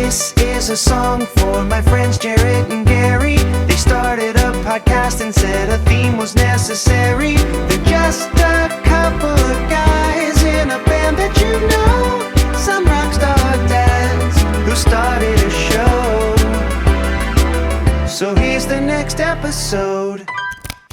This is a song for my friends Jaret and Gary. They started a podcast and said a theme was necessary. They're just a couple of guys in a band that you know. Some rockstar dads who started a show. So here's the next episode.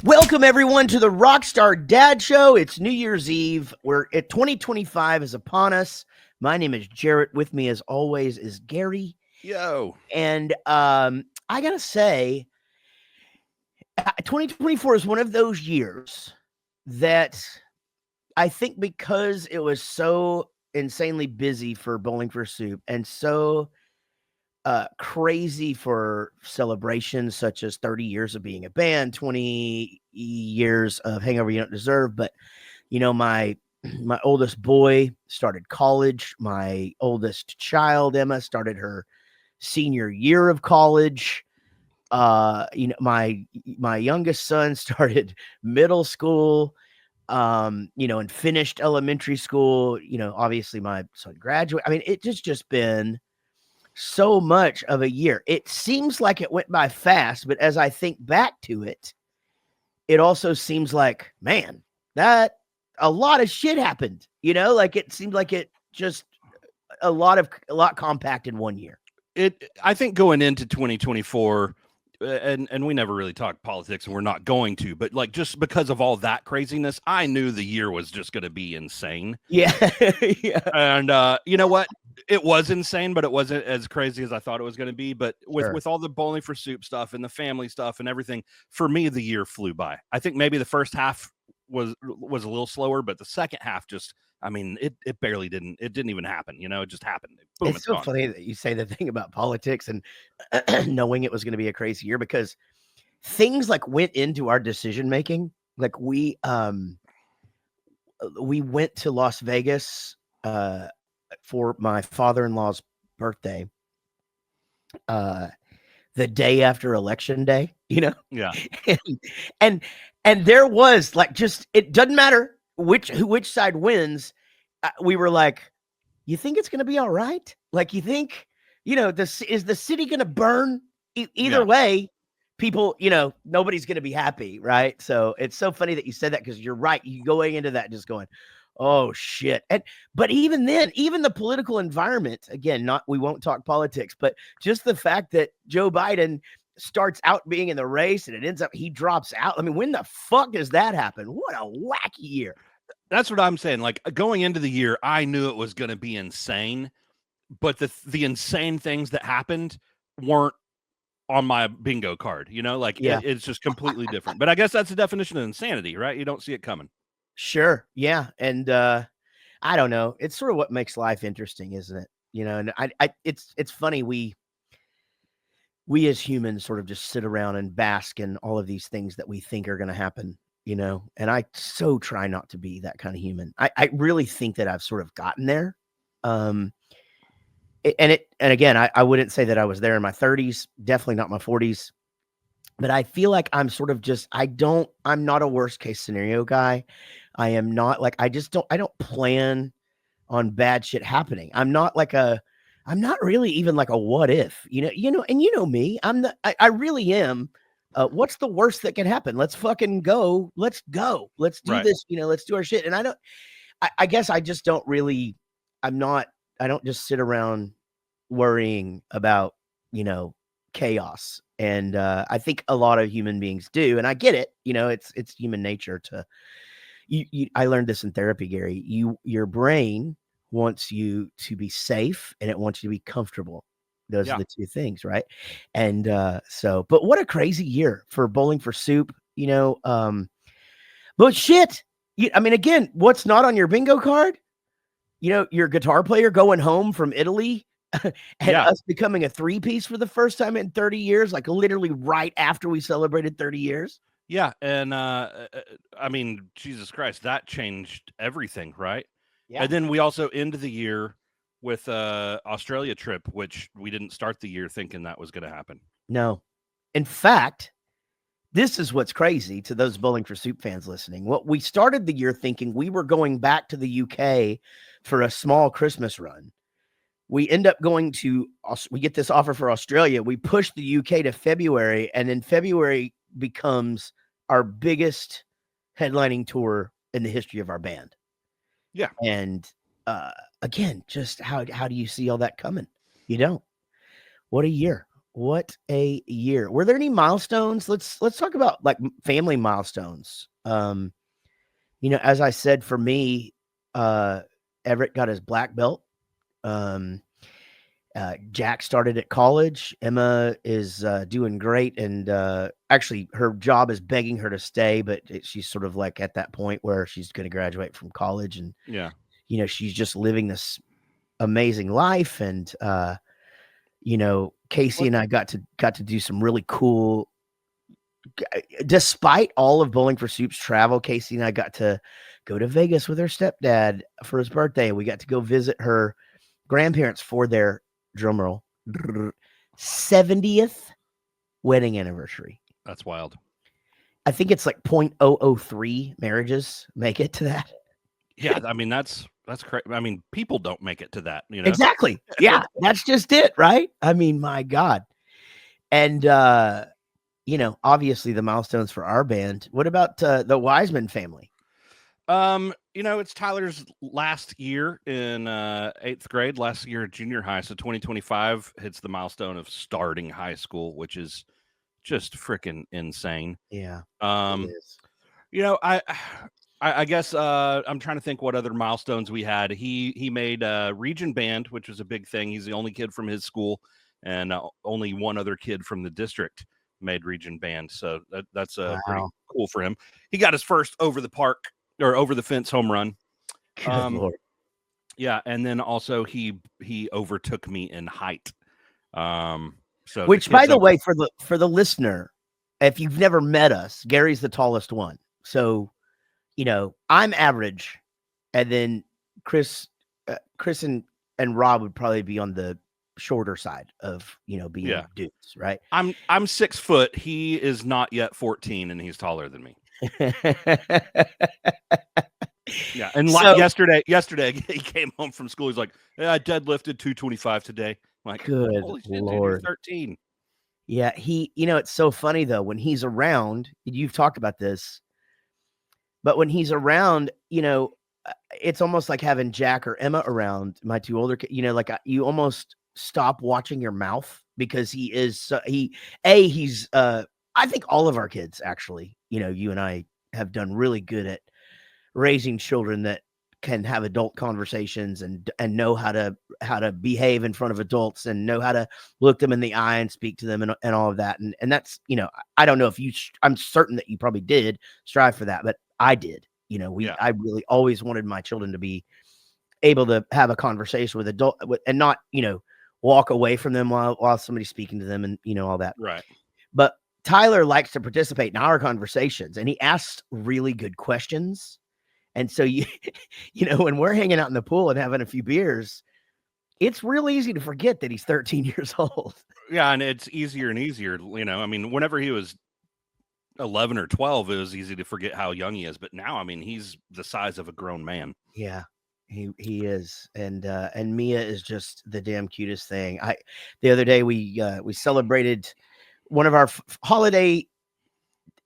Welcome, everyone, to the Rockstar Dad Show. It's New Year's Eve. 2025 is upon us. My name is Jaret. With me, as always, is Gary. Yo. And I got to say, 2024 is one of those years that I think because it was so insanely busy for Bowling for Soup and so crazy for celebrations such as 30 years of being a band, 20 years of Hangover You Don't Deserve. But, you know, my oldest boy started college. My oldest child, Emma, started her senior year of college. You know, my youngest son started middle school, you know, and finished elementary school. You know, obviously my son graduated. I mean, it just been so much of a year. It seems like it went by fast, but as I think back to it, it also seems like, man, that a lot of shit happened, you know, like it seemed like it just a lot compact in 1 year. I think going into 2024, and we never really talk politics, and we're not going to, but like just because of all that craziness, I knew the year was just going to be insane. Yeah. Yeah. And you know what? It was insane, but it wasn't as crazy as I thought it was going to be. But with all the Bowling for Soup stuff and the family stuff and everything, for me, the year flew by. I think maybe the first half was a little slower, but the second half just, I mean, it didn't even happen. You know, it just happened. Boom, it's so funny that you say the thing about politics and knowing it was going to be a crazy year, because things like went into our decision making. Like we went to Las Vegas for my father-in-law's birthday the day after election day, you know? Yeah. and there was like, just, it doesn't matter which side wins. We were like, you think it's going to be all right? Like, you think, you know, is the city going to burn? Either way, people, you know, nobody's going to be happy. Right. So it's so funny that you said that, because you're right. You going into that just going, oh shit. But even then, even the political environment, again, we won't talk politics, but just the fact that Joe Biden starts out being in the race and it ends up, he drops out. I mean, when the fuck does that happen? What a wacky year. That's what I'm saying. Like, going into the year, I knew it was going to be insane, but the insane things that happened weren't on my bingo card, you know, like it's just completely different. But I guess that's the definition of insanity, right? You don't see it coming. Sure. Yeah. And I don't know. It's sort of what makes life interesting, isn't it? You know, and it's funny. We as humans sort of just sit around and bask in all of these things that we think are going to happen, you know, and I so try not to be that kind of human. I really think that I've sort of gotten there. And again, I wouldn't say that I was there in my 30s, definitely not my 40s, but I feel like I'm sort of just, I'm not a worst case scenario guy. I am not like, I don't plan on bad shit happening. I'm not really even like a what if, you know, and you know me, I really am. What's the worst that can happen? Let's fucking go. Let's go. Let's do this, you know, let's do our shit. And I guess I just don't really, I don't just sit around worrying about, you know, chaos. And I think a lot of human beings do. And I get it. You know, it's human nature to, I learned this in therapy, Gary. Your brain wants you to be safe and it wants you to be comfortable. Those are the two things, right? And but what a crazy year for Bowling for Soup, you know. But shit, I mean, again, what's not on your bingo card? You know, your guitar player going home from Italy and us becoming a 3-piece for the first time in 30 years, like literally right after we celebrated 30 years. Yeah. And I mean, Jesus Christ, that changed everything, right? Yeah. And then we also end the year with Australia trip, which we didn't start the year thinking that was going to happen. No. In fact, this is what's crazy to those Bowling for Soup fans listening. What we started the year thinking we were going back to the UK for a small Christmas run. we end up going to, we get this offer for Australia. We push the UK to February, and then February becomes our biggest headlining tour in the history of our band. Yeah. And again, just how do you see all that coming? You don't. What a year. What a year. Were there any milestones? Let's talk about like family milestones. You know, as I said, for me, Everett got his black belt. Jack started at college. Emma is doing great, and actually her job is begging her to stay, but she's sort of like at that point where she's going to graduate from college, and you know, she's just living this amazing life. And you know, Casey and I got to do some really cool, despite all of Bowling for Soup's travel. Casey and I got to go to Vegas with her stepdad for his birthday. We got to go visit her grandparents for their, drumroll, 70th wedding anniversary. That's wild. I think it's like 0.003 marriages make it to that. Yeah, I mean that's crazy. I mean, people don't make it to that, you know. Exactly. Yeah, that's just it, right? I mean, my God. And you know, obviously the milestones for our band. What about the Wiseman family? You know, it's Tyler's last year in 8th grade, last year at junior high. So 2025 hits the milestone of starting high school, which is just freaking insane. Yeah. It is. You know, I guess I'm trying to think what other milestones we had. He made region band, which was a big thing. He's the only kid from his school, and only one other kid from the district made region band. So that's pretty cool for him. He got his first over the fence home run. Lord. Yeah, and then also he overtook me in height. So which, by the way, for the listener, if you've never met us, Gary's the tallest one. So, you know, I'm average, and then Chris and Rob would probably be on the shorter side of, you know, being dudes, right? I'm 6 foot. He is not yet 14, and he's taller than me. Yeah, and so, yesterday he came home from school. He's like, "Yeah, I deadlifted 225 today." I'm like, good holy shit, Lord, dude, you're 13. Yeah, you know, it's so funny though when he's around. You've talked about this, but when he's around, you know, it's almost like having Jack or Emma around. My two older kids, you know, like you almost stop watching your mouth because he is he's I think all of our kids actually, you know, you and I have done really good at raising children that can have adult conversations and know how to behave in front of adults and know how to look them in the eye and speak to them and all of that. And that's, you know, I don't know if I'm certain that you probably did strive for that, but I did, you know, I really always wanted my children to be able to have a conversation with and not, you know, walk away from them while somebody's speaking to them and, you know, all that. Right. But Tyler likes to participate in our conversations, and he asks really good questions. And so you know, when we're hanging out in the pool and having a few beers, it's real easy to forget that he's 13 years old. Yeah, and it's easier and easier, you know. I mean, whenever he was 11 or 12, it was easy to forget how young he is. But now, I mean, he's the size of a grown man. Yeah, he is. And Mia is just the damn cutest thing. The other day we celebrated one of our holiday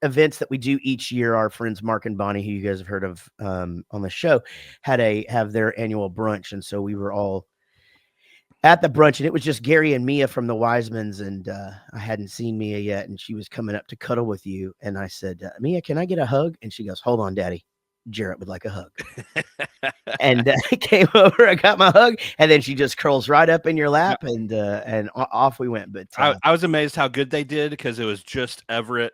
events that we do each year. Our friends Mark and Bonnie, who you guys have heard of on the show, have their annual brunch, and so we were all at the brunch, and it was just Gary and Mia from the Wisemans, and I hadn't seen Mia yet, and she was coming up to cuddle with you, and I said, Mia, can I get a hug? And she goes, hold on, Daddy, Jaret would like a hug. And I came over, I got my hug, and then she just curls right up in your lap, and off we went. But I was amazed how good they did, because it was just Everett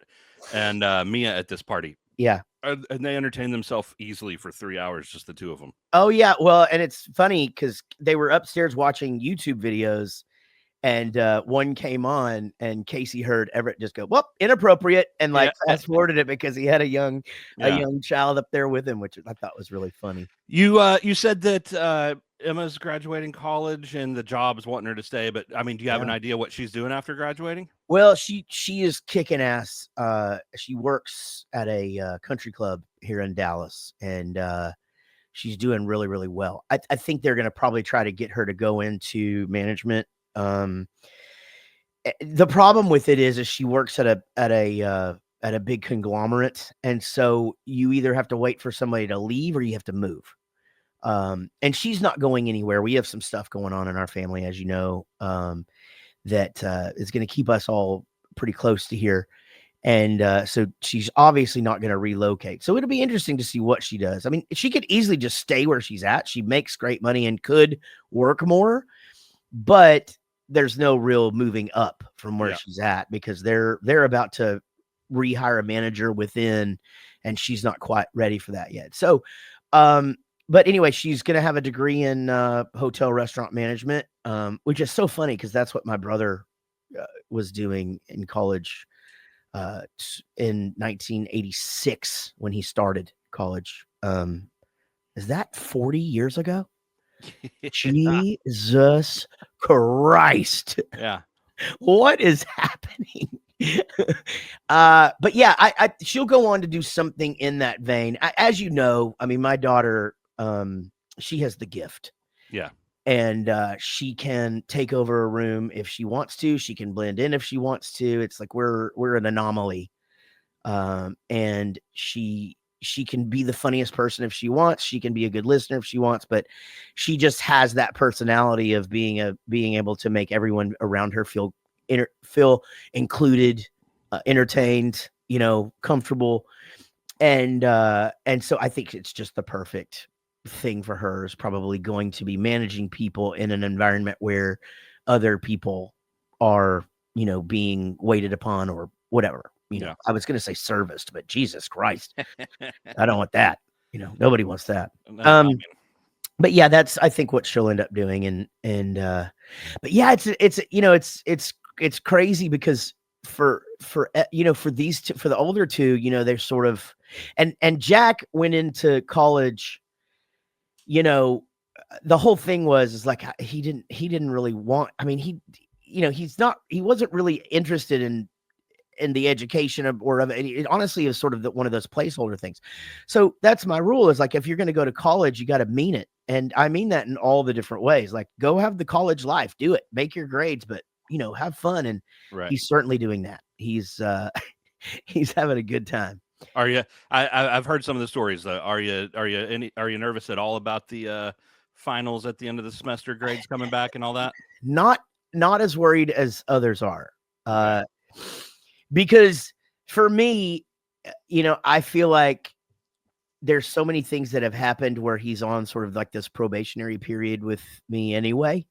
and Mia at this party. Yeah. And they entertained themselves easily for 3 hours, just the two of them. Oh, yeah. Well, and it's funny because they were upstairs watching YouTube videos, and one came on, and Casey heard Everett just go, "Whoop, inappropriate," and fast forwarded it because he had a young child up there with him, which I thought was really funny. You said that Emma's graduating college and the job is wanting her to stay, but I mean, do you have an idea what she's doing after graduating? Well, she is kicking ass. She works at a country club here in Dallas, and she's doing really, really well. I think they're going to probably try to get her to go into management. The problem with it is she works at a big conglomerate, and so you either have to wait for somebody to leave or you have to move. And she's not going anywhere. We have some stuff going on in our family, as you know, that is going to keep us all pretty close to here. And so she's obviously not going to relocate. So it'll be interesting to see what she does. I mean, she could easily just stay where she's at. She makes great money and could work more, but there's no real moving up from where she's at, because they're about to rehire a manager within, and she's not quite ready for that yet. So, but anyway, she's going to have a degree in hotel restaurant management, which is so funny because that's what my brother was doing in college in 1986 when he started college. Is that 40 years ago? Jesus Christ. Yeah. What is happening? But yeah, she'll go on to do something in that vein. As you know, I mean, my daughter, she has the gift. Yeah. And she can take over a room if she wants to. She can blend in if she wants to. It's like we're an anomaly. And she can be the funniest person if she wants. She can be a good listener if she wants, but she just has that personality of being able to make everyone around her feel included, entertained, comfortable. And so I think it's just the perfect thing for her, is probably going to be managing people in an environment where other people are, being waited upon or whatever. I was going to say serviced, but Jesus Christ, I don't want that. Nobody wants that. But yeah, that's, I think, what she'll end up doing. But yeah, it's crazy because for these two, for the older two, they're sort of, and Jack went into college, the whole thing is like, he didn't really want, I mean, he wasn't really interested in the education of it. Honestly, is sort of one of those placeholder things. So that's my rule, is like, if you're going to go to college, you got to mean it. And I mean that in all the different ways. Like, go have the college life, do it, make your grades, but have fun. And he's certainly doing that. He's having a good time. Are you? I've heard some of the stories. Are you nervous at all about the finals at the end of the semester, grades coming back and all that? Not as worried as others are. Because for me, I feel like there's so many things that have happened where he's on sort of like this probationary period with me anyway,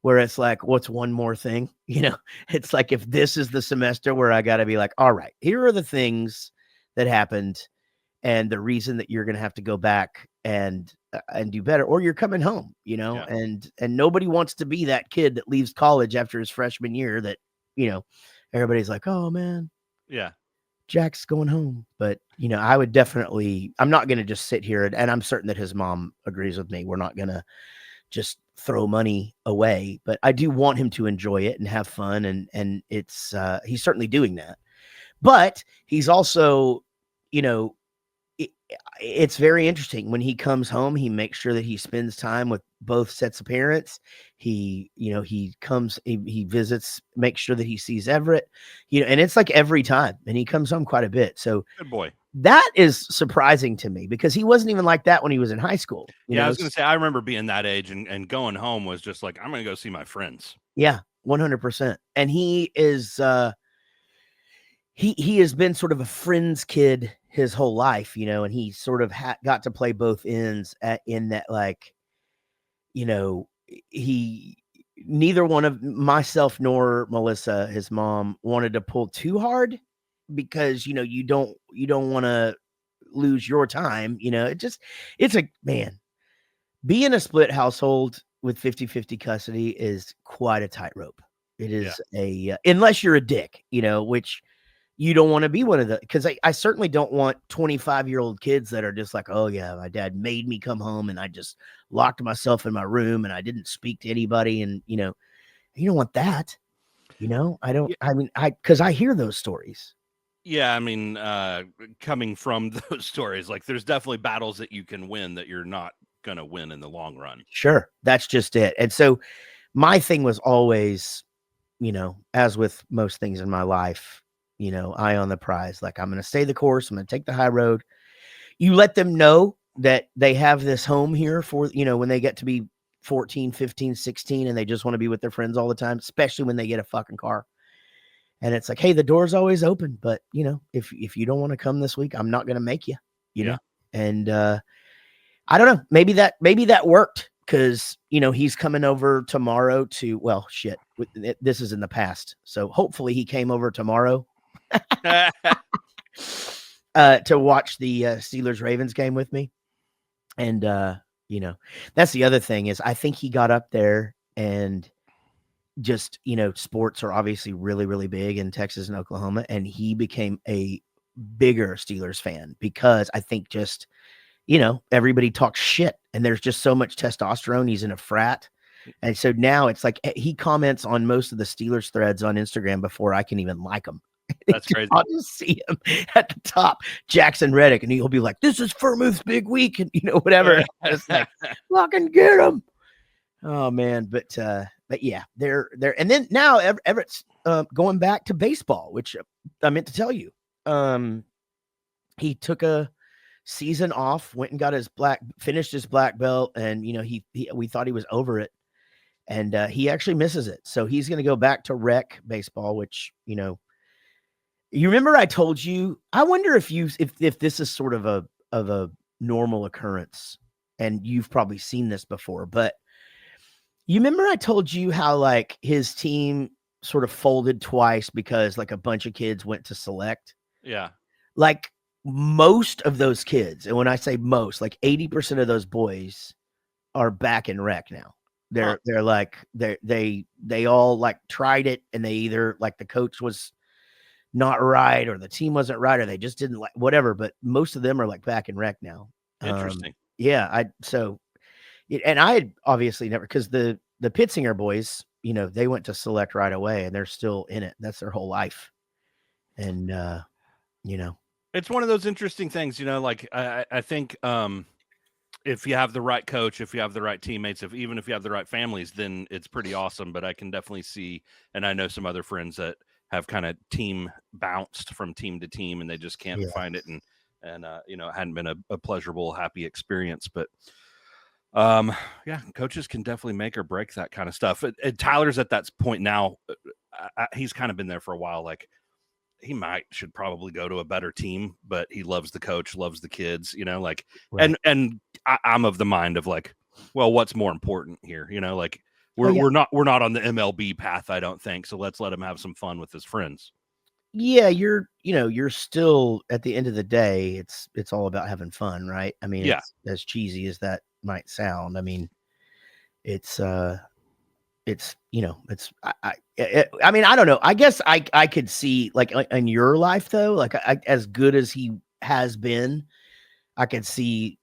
where it's like, what's one more thing? It's like, if this is the semester where I got to be like, all right, here are the things that happened and the reason that you're going to have to go back and do better, or you're coming home, and nobody wants to be that kid that leaves college after his freshman year that, everybody's like, oh man, yeah, Jack's going home. But, I would definitely, I'm not going to just sit here and I'm certain that his mom agrees with me. We're not going to just throw money away, but I do want him to enjoy it and have fun. And it's, he's certainly doing that, but he's also, it's very interesting when he comes home. He makes sure that he spends time with both sets of parents. He comes, he visits, makes sure that he sees Everett, and it's like every time, and he comes home quite a bit. So good boy. That is surprising to me, because he wasn't even like that when he was in high school. I was going to say, I remember being that age and going home was just like, I'm going to go see my friends. Yeah, 100%. And he is, he has been sort of a friend's kid his whole life, and he sort of got to play both ends in that, like, neither one of myself nor Melissa, his mom, wanted to pull too hard, because, you don't want to lose your time. It's a, man, being a split household with 50-50 custody is quite a tightrope. It is unless you're a dick, which you don't want to be one of the, because I certainly don't want 25-year-old kids that are just like, oh yeah, my dad made me come home and I just locked myself in my room and I didn't speak to anybody. And, you don't want that, because I hear those stories. Yeah, I mean, coming from those stories, like there's definitely battles that you can win that you're not gonna win in the long run. Sure, that's just it. And so my thing was always, as with most things in my life, eye on the prize. Like, I'm going to stay the course. I'm going to take the high road. You let them know that they have this home here for, when they get to be 14, 15, 16, and they just want to be with their friends all the time, especially when they get a fucking car. And it's like, hey, the door's always open, but if you don't want to come this week, I'm not going to make you, know? And I don't know, maybe that worked. Cause he's coming over tomorrow to, well, shit, this is in the past. So hopefully he came over tomorrow to watch the Steelers Ravens game with me. And, that's the other thing is I think he got up there and just, sports are obviously really, really big in Texas and Oklahoma. And he became a bigger Steelers fan because I think just, everybody talks shit and there's just so much testosterone. He's in a frat. And so now it's like he comments on most of the Steelers threads on Instagram before I can even like them. That's crazy. I'll just see him at the top, Jackson Reddick, and he'll be like, this is Furmuth's big week. And, whatever. Just like, fucking get him. Oh, man. But yeah, they're and then now Everett's going back to baseball, which I meant to tell you. He took a season off, went and got finished his black belt, and we thought he was over it, and he actually misses it. So he's going to go back to rec baseball, which you remember I told you. I wonder if this is sort of a normal occurrence, and you've probably seen this before, but you remember I told you how like his team sort of folded twice because like a bunch of kids went to select. Yeah, like. Most of those kids, and when I say most, like 80% of those boys are back in rec now. They're like they all like tried it, and they either like the coach was not right, or the team wasn't right, or they just didn't like whatever. But most of them are like back in rec now. Interesting. Yeah, and I had obviously never, because the Pittsinger boys, they went to select right away, and they're still in it. That's their whole life, and It's one of those interesting things, like I think if you have the right coach, if you have the right teammates, even if you have the right families, then it's pretty awesome. But I can definitely see, and I know some other friends that have kind of team bounced from team to team, and they just can't find it. And it hadn't been a pleasurable, happy experience. But yeah, coaches can definitely make or break that kind of stuff. And Tyler's at that point now. He's kind of been there for a while. Like, he should probably go to a better team, but he loves the coach, loves the kids, like, right. And I'm of the mind of like, well, what's more important here? Like we're not on the MLB path, I don't think. So let's let him have some fun with his friends. Yeah. You're still, at the end of the day, it's all about having fun. Right. I mean, yeah. As cheesy as that might sound. I mean, I mean, I don't know. I guess I could see like in your life though, like as good as he has been, I could see,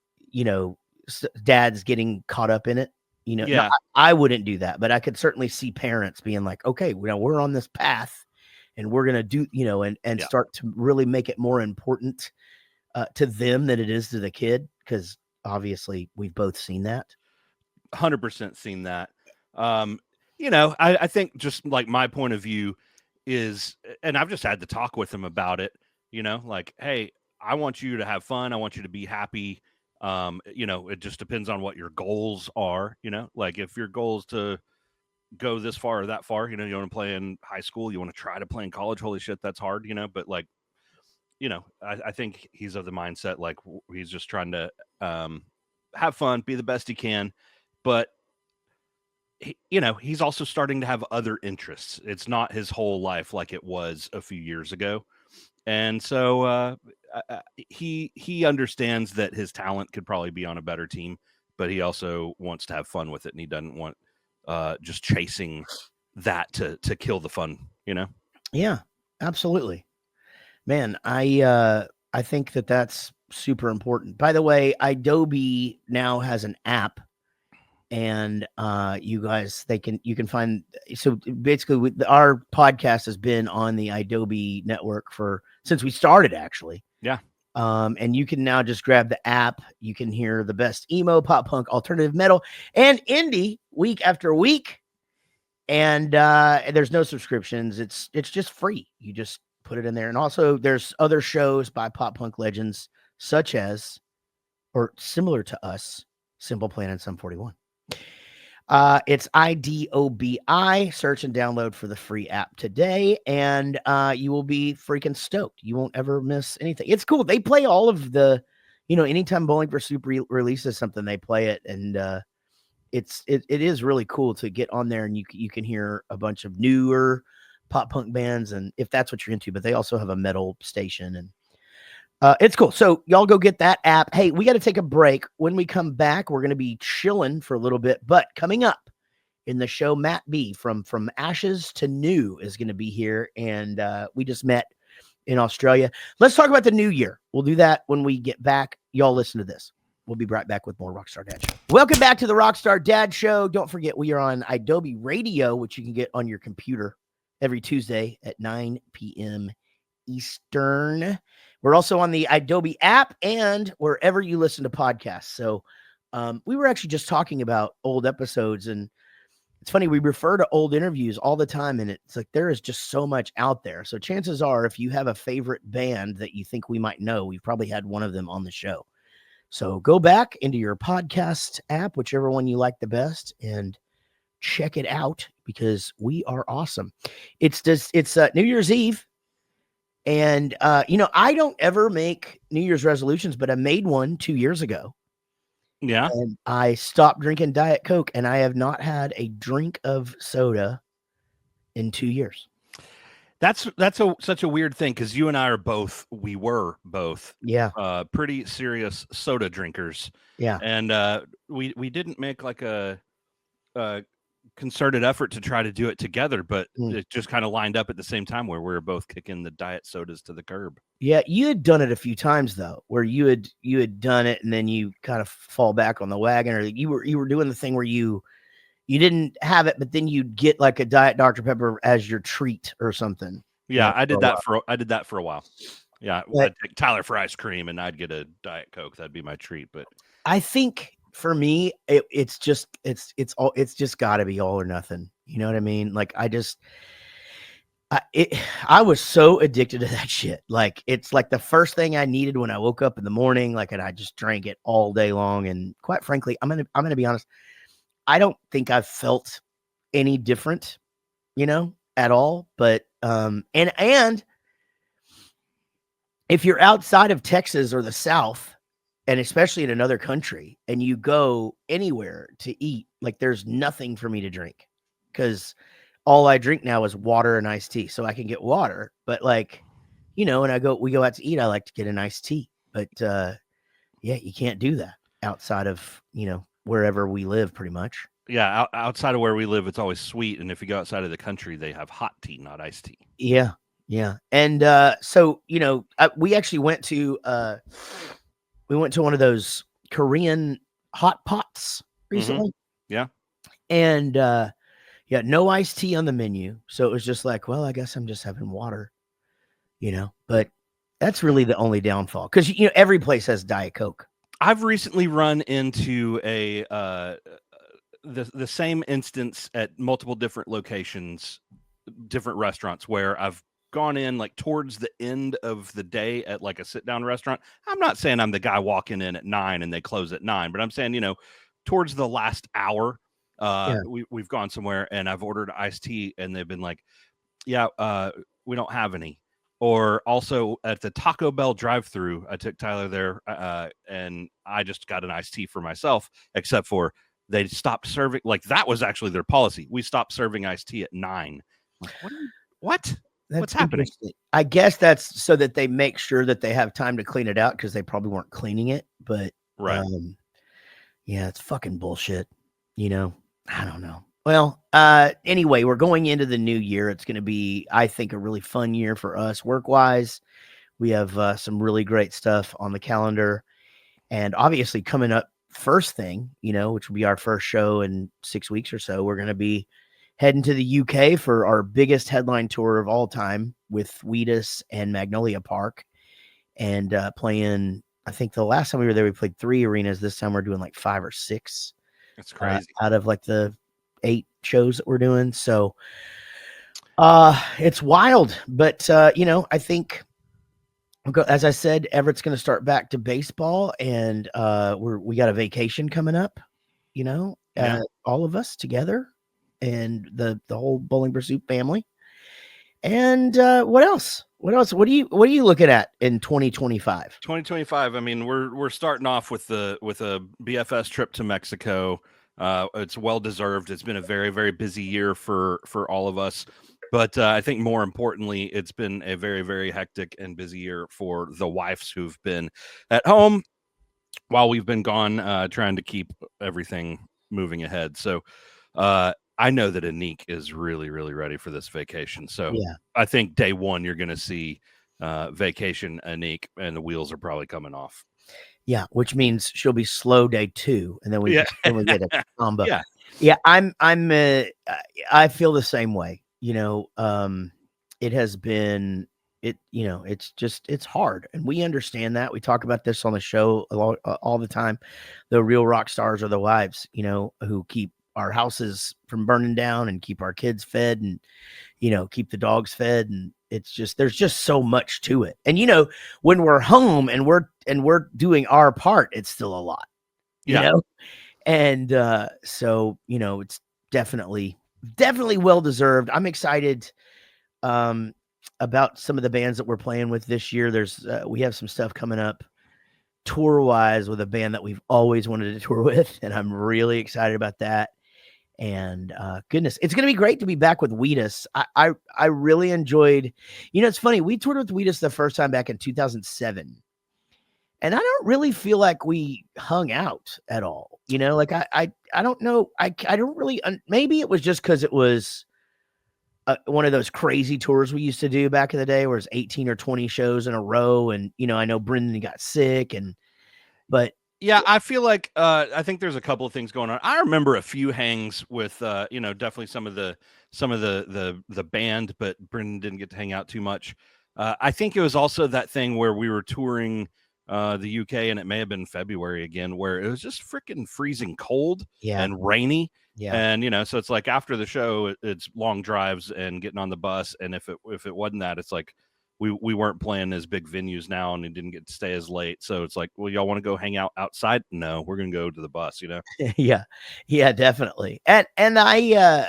dads getting caught up in it, Yeah. I wouldn't do that, but I could certainly see parents being like, okay, we're on this path and we're going to do, and start to really make it more important to them than it is to the kid. Cause obviously we've both seen that. 100% seen that. I think just like my point of view is, and I've just had to talk with him about it, like, hey, I want you to have fun. I want you to be happy. It just depends on what your goals are, like if your goal is to go this far or that far, you want to play in high school, you want to try to play in college. Holy shit, that's hard, but like, I think he's of the mindset, like he's just trying to have fun, be the best he can. But he's also starting to have other interests. It's not his whole life like it was a few years ago. And so he understands that his talent could probably be on a better team, but he also wants to have fun with it. And he doesn't want just chasing that to kill the fun, Yeah, absolutely. Man, I think that's super important. By the way, Adobe now has an app And you guys, you can find, so basically our podcast has been on the Adobe network since we started, actually. Yeah. And you can now just grab the app. You can hear the best emo, pop punk, alternative metal, and indie week after week. And there's no subscriptions. It's just free. You just put it in there. And also there's other shows by pop punk legends such as, or similar to us, Simple Plan and Sum 41. It's IDOBI. Search and download for the free app today, and you will be freaking stoked. You won't ever miss anything. It's cool. They play all of the, anytime Bowling for Soup releases something, they play it, and it is really cool to get on there, and you can hear a bunch of newer pop punk bands, and if that's what you're into. But they also have a metal station, and it's cool. So y'all go get that app. Hey, we got to take a break. When we come back, we're going to be chilling for a little bit. But coming up in the show, Matt B from Ashes to New is going to be here. And we just met in Australia. Let's talk about the new year. We'll do that when we get back. Y'all listen to this. We'll be right back with more Rockstar Dad Show. Welcome back to the Rockstar Dad Show. Don't forget, we are on Adobe Radio, which you can get on your computer every Tuesday at 9 p.m. Eastern. We're also on the Adobe app and wherever you listen to podcasts. So we were actually just talking about old episodes, and it's funny, we refer to old interviews all the time, and it's like there is just so much out there. So chances are, if you have a favorite band that you think we might know, we've probably had one of them on the show. So go back into your podcast app, whichever one you like the best, and check it out because we are awesome. It's New Year's Eve. And, I don't ever make New Year's resolutions, but I made one 2 years ago. Yeah. And I stopped drinking Diet Coke, and I have not had a drink of soda in 2 years. That's such a weird thing, because you and I we were both pretty serious soda drinkers. Yeah. And we didn't make like a concerted effort to try to do it together, but it just kind of lined up at the same time where we were both kicking the diet sodas to the curb. Yeah, you had done it a few times though, where you had done it and then you kind of fall back on the wagon, or you were doing the thing where you didn't have it, but then you'd get like a Diet Dr. Pepper as your treat or something. Yeah, I did that for a while. Yeah, I'd take Tyler for ice cream and I'd get a Diet Coke. That'd be my treat. But I think for me, it's just got to be all or nothing. You know what I mean? Like I was so addicted to that shit. Like it's like the first thing I needed when I woke up in the morning. Like, and I just drank it all day long. And quite frankly, I'm gonna be honest. I don't think I've felt any different, at all. But and if you're outside of Texas or the South, and especially in another country, and you go anywhere to eat, like there's nothing for me to drink because all I drink now is water and iced tea. So I can get water, but like, and we go out to eat, I like to get an iced tea, but you can't do that outside of, wherever we live pretty much. Yeah. Outside of where we live, it's always sweet. And if you go outside of the country, they have hot tea, not iced tea. Yeah. Yeah. And so, we actually went to one of those Korean hot pots recently. Mm-hmm. Yeah. And no iced tea on the menu. So it was just like, well, I guess I'm just having water, but that's really the only downfall. Cause every place has Diet Coke. I've recently run into the same instance at multiple different locations, different restaurants, where I've gone in like towards the end of the day at like a sit down restaurant. I'm not saying I'm the guy walking in at 9 and they close at 9, but I'm saying, towards the last hour, we've gone somewhere and I've ordered iced tea and they've been like, we don't have any. Or also at the Taco Bell drive-thru, I took Tyler there and I just got an iced tea for myself, except for they stopped serving. Like that was actually their policy. We stopped serving iced tea at 9. Like, what? What's happening? I guess that's so that they make sure that they have time to clean it out because they probably weren't cleaning it. But right. It's fucking bullshit. I don't know. Well, anyway, we're going into the new year. It's going to be, I think, a really fun year for us work-wise. We have some really great stuff on the calendar. And obviously coming up first thing, which will be our first show in 6 weeks or so, we're going to be heading to the UK for our biggest headline tour of all time with Wheatus and Magnolia Park, and playing. I think the last time we were there, we played 3 arenas. This time we're doing like 5 or 6. That's crazy. Out of like the 8 shows that we're doing. So it's wild, but I think, as I said, Everett's going to start back to baseball, and we got a vacation coming up, all of us together, and the whole Bowling Pursuit family. And what else? What are you looking at in 2025? 2025. I mean, we're starting off with a BFS trip to Mexico. It's well deserved. It's been a very, very busy year for all of us. But I think more importantly, it's been a very, very hectic and busy year for the wives who've been at home while we've been gone, trying to keep everything moving ahead. So I know that Anik is really, really ready for this vacation. So yeah. I think day one, you're going to see vacation Anik, and the wheels are probably coming off. Yeah, which means she'll be slow day 2, and then we get a combo. Yeah. I feel the same way. It has been it's hard, and we understand that. We talk about this on the show all the time. The real rock stars are the wives, who keep our houses from burning down and keep our kids fed, and keep the dogs fed, and there's just so much to it. And when we're home and we're doing our part, it's still a lot. And so it's definitely well deserved. I'm excited about some of the bands that we're playing with this year. We have some stuff coming up tour wise with a band that we've always wanted to tour with, and I'm really excited about that. And goodness, it's going to be great to be back with Wheatus. I really enjoyed, it's funny. We toured with Wheatus the first time back in 2007. And I don't really feel like we hung out at all. I don't know. I don't really, maybe it was just because it was one of those crazy tours we used to do back in the day where it's 18 or 20 shows in a row. And, I know Brendan got sick, but yeah, I feel like I think there's a couple of things going on. I remember a few hangs with definitely some of the band, but Brendan didn't get to hang out too much. I think it was also that thing where we were touring the UK, and it may have been February again, where it was just freaking freezing cold and rainy. Yeah. And so it's like after the show, it's long drives and getting on the bus. And if it wasn't that, it's like we weren't playing as big venues now, and it didn't get to stay as late. So it's like, well, y'all want to go hang out outside? No, we're gonna go to the bus. Yeah, definitely. And I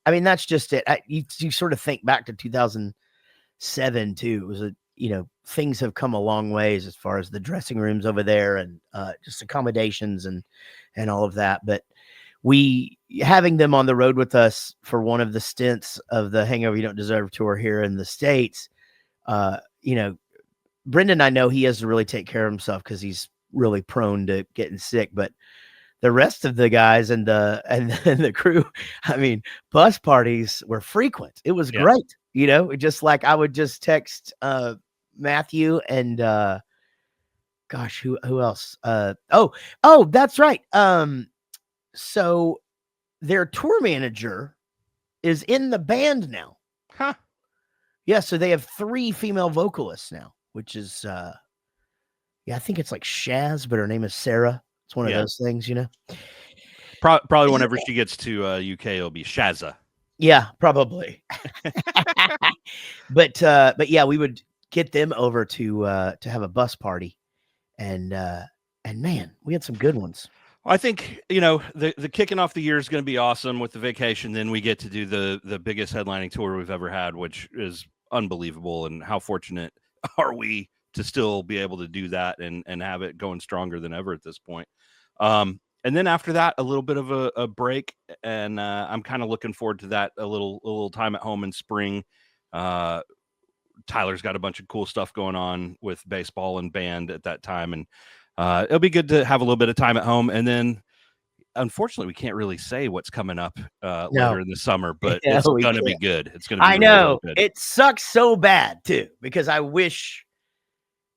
mean, that's just it. You sort of think back to 2007 too. It was things have come a long ways as far as the dressing rooms over there, and just accommodations and all of that. But having them on the road with us for one of the stints of the Hangover You Don't Deserve tour here in the States, Brendan, I know he has to really take care of himself because he's really prone to getting sick, but the rest of the guys and the crew, I mean, bus parties were frequent. It was great. Just like I would just text Matthew and gosh, who else? Oh, that's right. So their tour manager is in the band now. Huh. Yeah, so they have 3 female vocalists now, which is I think it's like Shaz, but her name is Sarah. It's one of those things, Probably whenever she gets to UK, it'll be Shazza. Yeah, probably. But yeah, we would get them over to have a bus party, and man, we had some good ones. I think, the kicking off the year is going to be awesome with the vacation. Then we get to do the biggest headlining tour we've ever had, which is unbelievable. And how fortunate are we to still be able to do that and have it going stronger than ever at this point. And then after that, a little bit of a break. And I'm kind of looking forward to that, a little time at home in spring. Tyler's got a bunch of cool stuff going on with baseball and band at that time. And it'll be good to have a little bit of time at home. And then, unfortunately, we can't really say what's coming up later in the summer, but it's going to be good. It's going to be I know. Really good. It sucks so bad, too, because I wish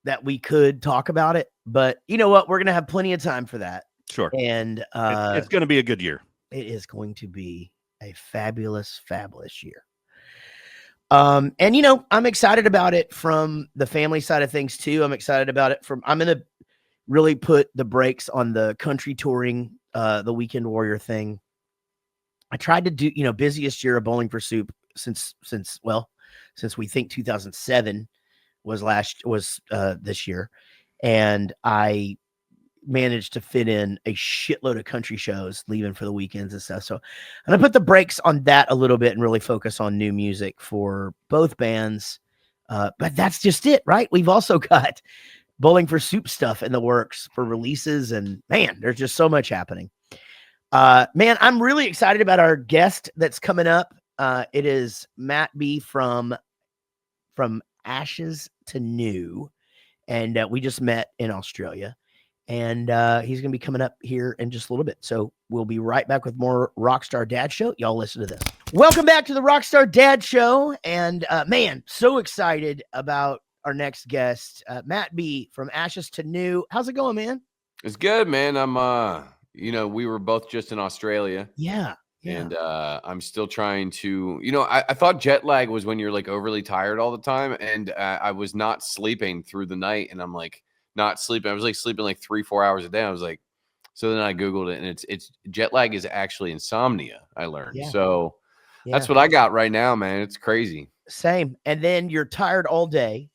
that we could talk about it. But you know what? We're going to have plenty of time for that. Sure. And it's going to be a good year. It is going to be a fabulous year. And I'm excited about it from the family side of things too. I'm excited about it I'm going to really put the brakes on the country touring, the Weekend Warrior thing. I tried to do, busiest year of Bowling for Soup since we think 2007 was this year. And I managed to fit in a shitload of country shows leaving for the weekends and stuff. So I'm going to put the brakes on that a little bit and really focus on new music for both bands. But that's just it, right? We've also got Bowling for Soup stuff in the works for releases, and man, there's just so much happening. Man, I'm really excited about our guest that's coming up. It is Matt B from Ashes to New, and we just met in Australia, and he's going to be coming up here in just a little bit. So we'll be right back with more Rockstar Dad Show. Y'all listen to this. Welcome back to the Rockstar Dad Show, and man, so excited about our next guest, Matt B from Ashes to New. How's it going, man? It's good, man. I'm we were both just in Australia. Yeah. And I'm still trying to, I thought jet lag was when you're like overly tired all the time. And I was not sleeping through the night, and I'm like not sleeping. I was like sleeping like 3-4 hours a day. I was like, so then I Googled it, and it's jet lag is actually insomnia, I learned. Yeah. So that's what I got right now, man. It's crazy. Same. And then you're tired all day.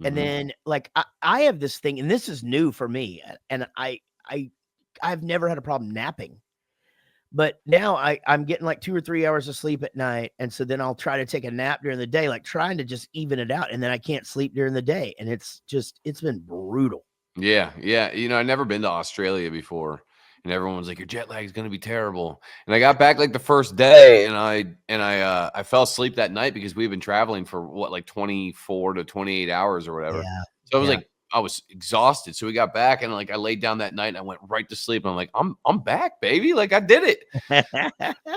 And then like I have this thing, and this is new for me, and I've never had a problem napping, but now I'm getting like 2 or 3 hours of sleep at night. And so then I'll try to take a nap during the day, like trying to just even it out. And then I can't sleep during the day. And it's been brutal. Yeah. Yeah. I've never been to Australia before, and everyone was like, your jet lag is going to be terrible. And I got back like the first day, and I fell asleep that night because we've been traveling for like 24 to 28 hours or whatever. Yeah. So I was like, I was exhausted. So we got back, and like I laid down that night and I went right to sleep. And I'm like, I'm back, baby. Like I did it.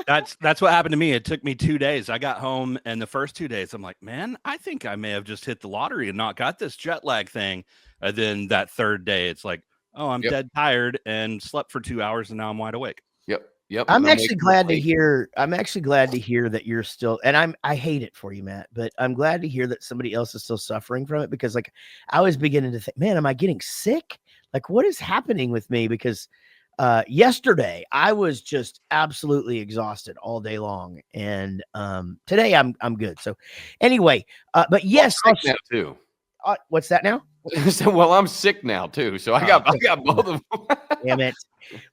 That's what happened to me. It took me 2 days. I got home, and the first 2 days I'm like, man, I think I may have just hit the lottery and not got this jet lag thing. And then that third day, it's like, oh, I'm dead tired and slept for 2 hours, and now I'm wide awake. Yep. I'm actually glad to hear that you're still, and I hate it for you, Matt, but I'm glad to hear that somebody else is still suffering from it, because like I was beginning to think, man, am I getting sick? Like what is happening with me? Because yesterday I was just absolutely exhausted all day long. And today I'm good. So anyway, but yes, I'm sick now too. What's that now? So, well, I'm sick now too. So I got both of them. Damn it.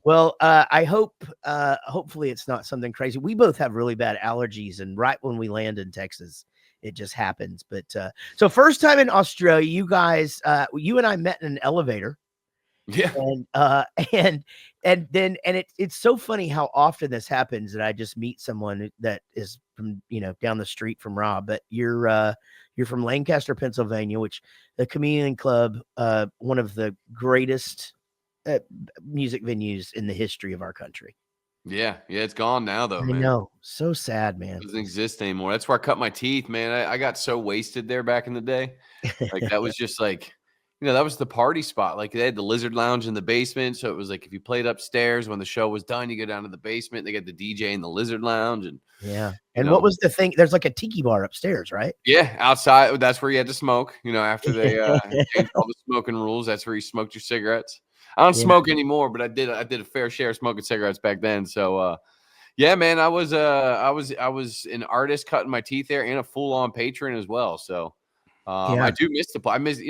Well, I hope, hopefully it's not something crazy. We both have really bad allergies, and right when we land in Texas, it just happens. But so first time in Australia, you guys, you and I met in an elevator. Yeah. And it's so funny how often this happens that I just meet someone that is from, down the street from Rob, but you're from Lancaster, Pennsylvania, which the Chameleon Club, one of the greatest music venues in the history of our country. Yeah, it's gone now though. I know, so sad, man. It doesn't exist anymore. That's where I cut my teeth, man. I got so wasted there back in the day. Like that was just like, that was the party spot. Like they had the Lizard Lounge in the basement, so it was like if you played upstairs when the show was done, you go down to the basement. They got the DJ in the Lizard Lounge, and what was the thing? There's like a tiki bar upstairs, right? Yeah, outside. That's where you had to smoke. After they changed all the smoking rules, that's where you smoked your cigarettes. I don't smoke anymore, but I did a fair share of smoking cigarettes back then. So yeah, man, I was an artist cutting my teeth there and a full-on patron as well. So I do miss the place. I miss,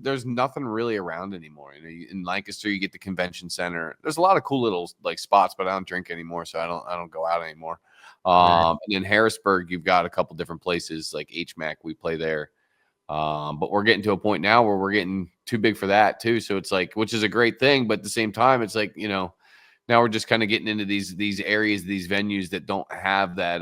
there's nothing really around anymore. In Lancaster, you get the convention center. There's a lot of cool little like spots, but I don't drink anymore, so I don't go out anymore. And in Harrisburg, you've got a couple different places like HMAC. We play there. But we're getting to a point now where we're getting too big for that too. So it's like, which is a great thing, but at the same time, it's like, now we're just kind of getting into these areas, these venues that don't have that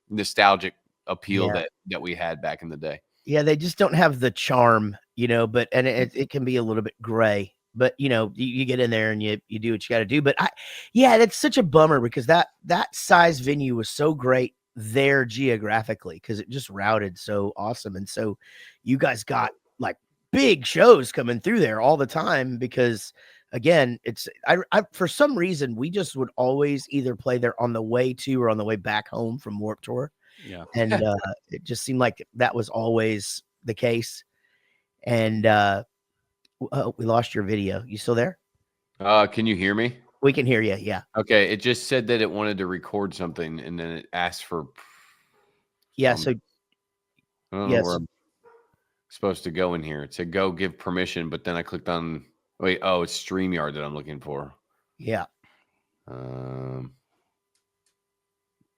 nostalgic appeal that we had back in the day. Yeah, they just don't have the charm, but it can be a little bit gray. But you get in there and you do what you got to do. But that's such a bummer, because that size venue was so great there geographically, because it just routed so awesome. And so you guys got like big shows coming through there all the time, because again, it's I for some reason we just would always either play there on the way to or on the way back home from Warped Tour. Yeah. And it just seemed like that was always the case. And we lost your video. You still there? Can you hear me? We can hear you. Yeah. Okay. It just said that it wanted to record something, and then it asked for. Yeah. So. I don't know where I'm supposed to go in here. It said go give permission, but then I clicked on. Wait. Oh, it's StreamYard that I'm looking for. Yeah. I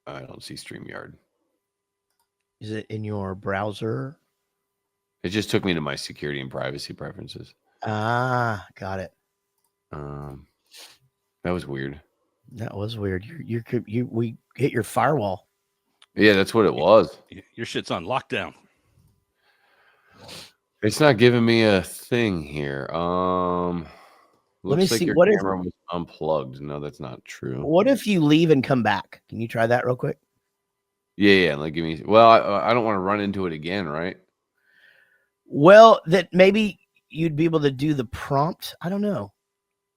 don't see StreamYard. Is it in your browser? It just took me to my security and privacy preferences. Ah, got it. That was weird. That was weird. We hit your firewall. Yeah, that's what it was. Your shit's on lockdown. It's not giving me a thing here. Let me Looks like see. your What if camera was unplugged? No, that's not true. What if you leave and come back? Can you try that real quick? Yeah. Like, give me. Well, I don't want to run into it again, right? Well, that maybe you'd be able to do the prompt. I don't know.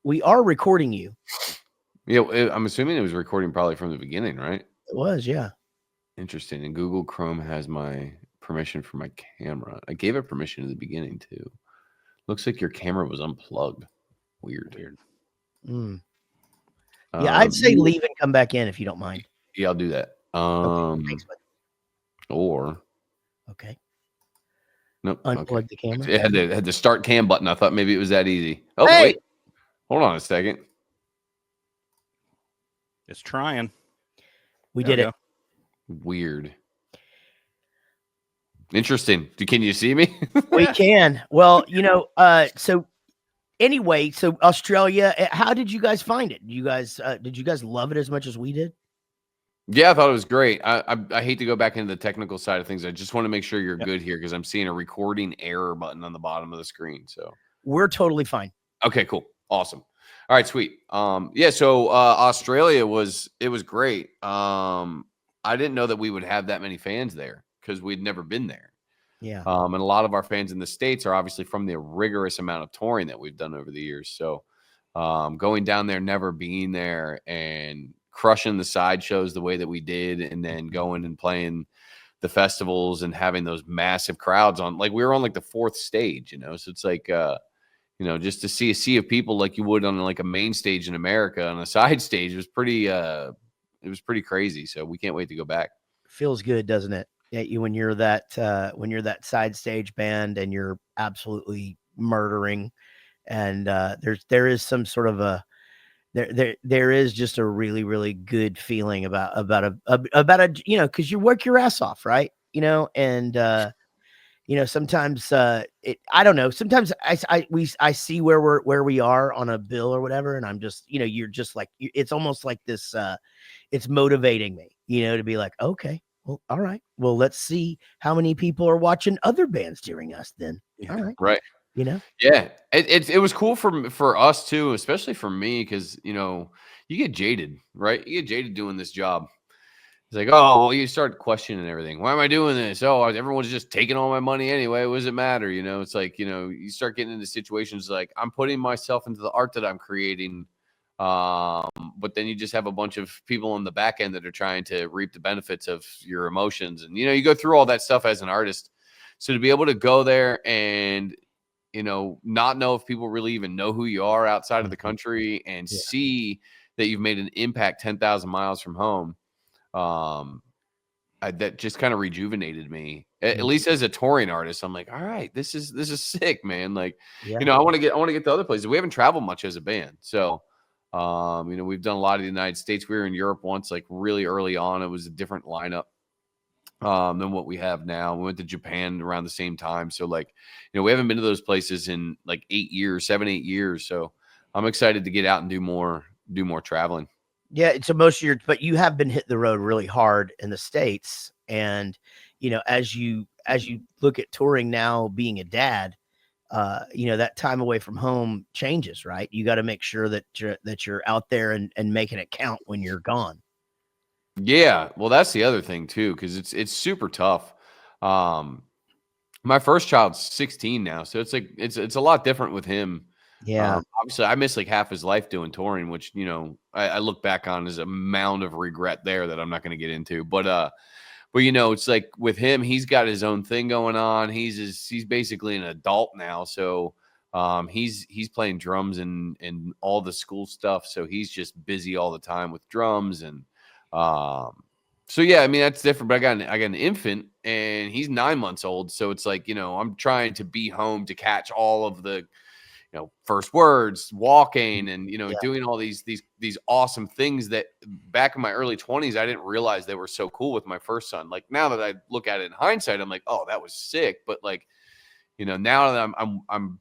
We are recording you. Yeah, I'm assuming it was recording probably from the beginning, right? It was, yeah. Interesting. And Google Chrome has my permission for my camera. I gave it permission in the beginning too. Looks like your camera was unplugged. Weird. Mm. Yeah, I'd say leave and come back in if you don't mind. Yeah, I'll do that. Okay, thanks, buddy. Or okay. Nope. Unplug the camera. It had the start cam button. I thought maybe it was that easy. Oh, hey! Wait. Hold on a second. It's trying. We did it. Weird. Interesting. Can you see me? We can. Well, so anyway, so Australia, how did you guys find it? Did you guys love it as much as we did? Yeah, I thought it was great. I hate to go back into the technical side of things. I just want to make sure you're good here because I'm seeing a recording error button on the bottom of the screen. So we're totally fine. Okay, cool. Awesome. All right, sweet. So Australia was great. I didn't know that we would have that many fans there because we'd never been there. Yeah. And a lot of our fans in the States are obviously from the rigorous amount of touring that we've done over the years. So going down there, never being there and crushing the side shows the way that we did, and then going and playing the festivals and having those massive crowds on, like we were on like the fourth stage, so it's like, just to see a sea of people like you would on like a main stage in America on a side stage was pretty, it was pretty crazy. So we can't wait to go back. Feels good, doesn't it? When you're that side stage band and you're absolutely murdering, and there is some sort of a there is just a really, really good feeling about because you work your ass off, right? And sometimes I don't know. Sometimes I see where we are on a bill or whatever, and I'm just, you're just like, it's almost like this. It's motivating me, to be like, okay, well, all right, well, let's see how many people are watching other bands during us. Then, yeah, all right, right. Yeah, it was cool for us too, especially for me, because you get jaded, right? You get jaded doing this job. It's like, oh, well, you start questioning everything. Why am I doing this? Oh, everyone's just taking all my money anyway. What does it matter? It's like, you start getting into situations like I'm putting myself into the art that I'm creating. But then you just have a bunch of people on the back end that are trying to reap the benefits of your emotions. And, you go through all that stuff as an artist. So to be able to go there and, not know if people really even know who you are outside of the country and see that you've made an impact 10,000 miles from home. That just kind of rejuvenated me, at least as a touring artist. I'm like, all right, this is sick, man. Like, I want to get to other places. We haven't traveled much as a band. So, we've done a lot of the United States. We were in Europe once, like really early on. It was a different lineup than what we have now. We went to Japan around the same time. So like, we haven't been to those places in like 8 years. So I'm excited to get out and do more traveling. Yeah. So but you have been hitting the road really hard in the States. And, as you look at touring now, being a dad, that time away from home changes, right? You got to make sure that you're out there and making it count when you're gone. Yeah. Well, that's the other thing too, because it's super tough. My first child's 16 now. So it's like, it's a lot different with him. Yeah. Obviously, I missed like half his life doing touring, which, I look back on as a mound of regret there that I'm not going to get into. But it's like with him, he's got his own thing going on. He's basically an adult now. So he's playing drums and all the school stuff. So he's just busy all the time with drums. And so, yeah, I mean, that's different. But I got an infant and he's 9 months old. So it's like, I'm trying to be home to catch all of the, first words, walking, and doing all these awesome things that back in my early 20s I didn't realize they were so cool with my first son. Like now that I look at it in hindsight, I'm like, oh, that was sick. But like, now that I'm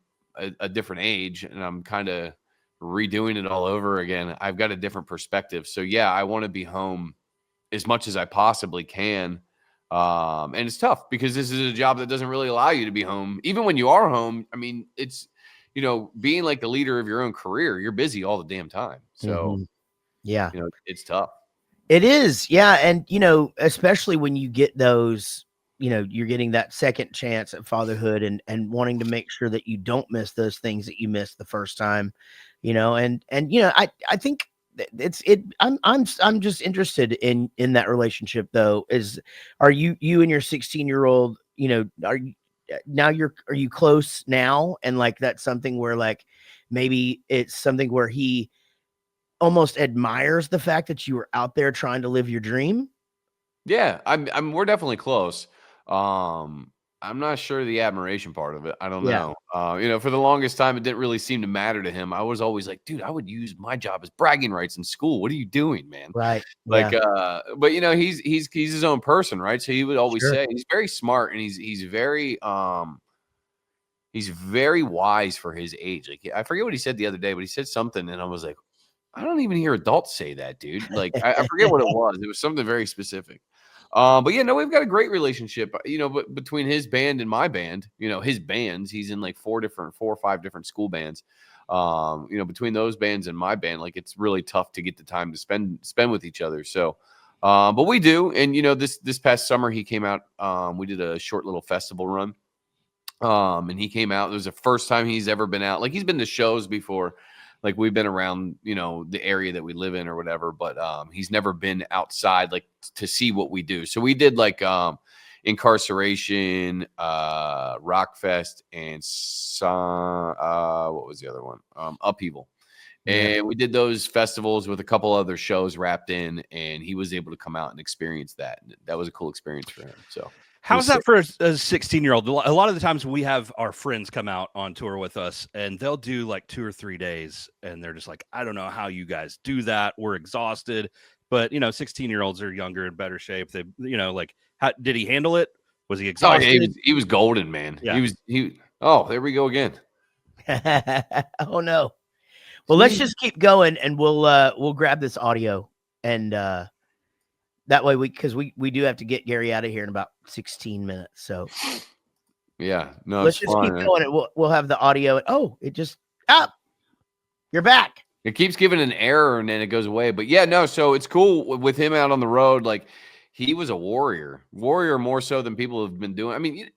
a different age and I'm kind of redoing it all over again, I've got a different perspective. So yeah, I want to be home as much as I possibly can. And it's tough because this is a job that doesn't really allow you to be home. Even when you are home, I mean, it's being like the leader of your own career, you're busy all the damn time. So, yeah, it's tough. It is. Yeah. And, especially when you get those, you're getting that second chance at fatherhood and wanting to make sure that you don't miss those things that you missed the first time, I think I'm just interested in that relationship though. Are you and your 16-year-old, are you close now? And like, that's something where like, maybe it's something where he almost admires the fact that you were out there trying to live your dream. Yeah. We're definitely close. I'm not sure the admiration part of it. I don't know. For the longest time, it didn't really seem to matter to him. I was always like, dude, I would use my job as bragging rights in school. What are you doing, man? Right. Like, but he's his own person, right? So he would always Sure. say he's very smart and he's very wise for his age. Like, I forget what he said the other day, but he said something and I was like, I don't even hear adults say that, dude. Like, I forget what it was. It was something very specific. But yeah, no, we've got a great relationship, but between his band and my band, his bands, he's in like 4 or 5 different school bands. Between those bands and my band, like it's really tough to get the time to spend with each other. So, but we do. And, this past summer he came out, we did a short little festival run. And he came out, it was the first time he's ever been out. Like he's been to shows before. Like we've been around, the area that we live in or whatever, but he's never been outside like to see what we do. So we did like Incarceration, Rockfest, and what was the other one? Upheaval. And we did those festivals with a couple other shows wrapped in, and he was able to come out and experience that. That was a cool experience for him. So. How's that for a 16-year-old? A lot of the times we have our friends come out on tour with us and they'll do like 2 or 3 days and they're just like, I don't know how you guys do that. We're exhausted. But, 16-year-olds are younger and better shape. They, like, how did he handle it? Was he exhausted? Oh, yeah, he was golden, man. Yeah. Oh, there we go again. Oh no. Well, let's just keep going and we'll grab this audio and that way because we do have to get Gary out of here in about 16 minutes. So yeah, no, let's just keep going and we'll have the audio. It just you're back. It keeps giving an error and then it goes away. But yeah, no, so it's cool with him out on the road. Like he was a warrior more so than people have been doing. I mean,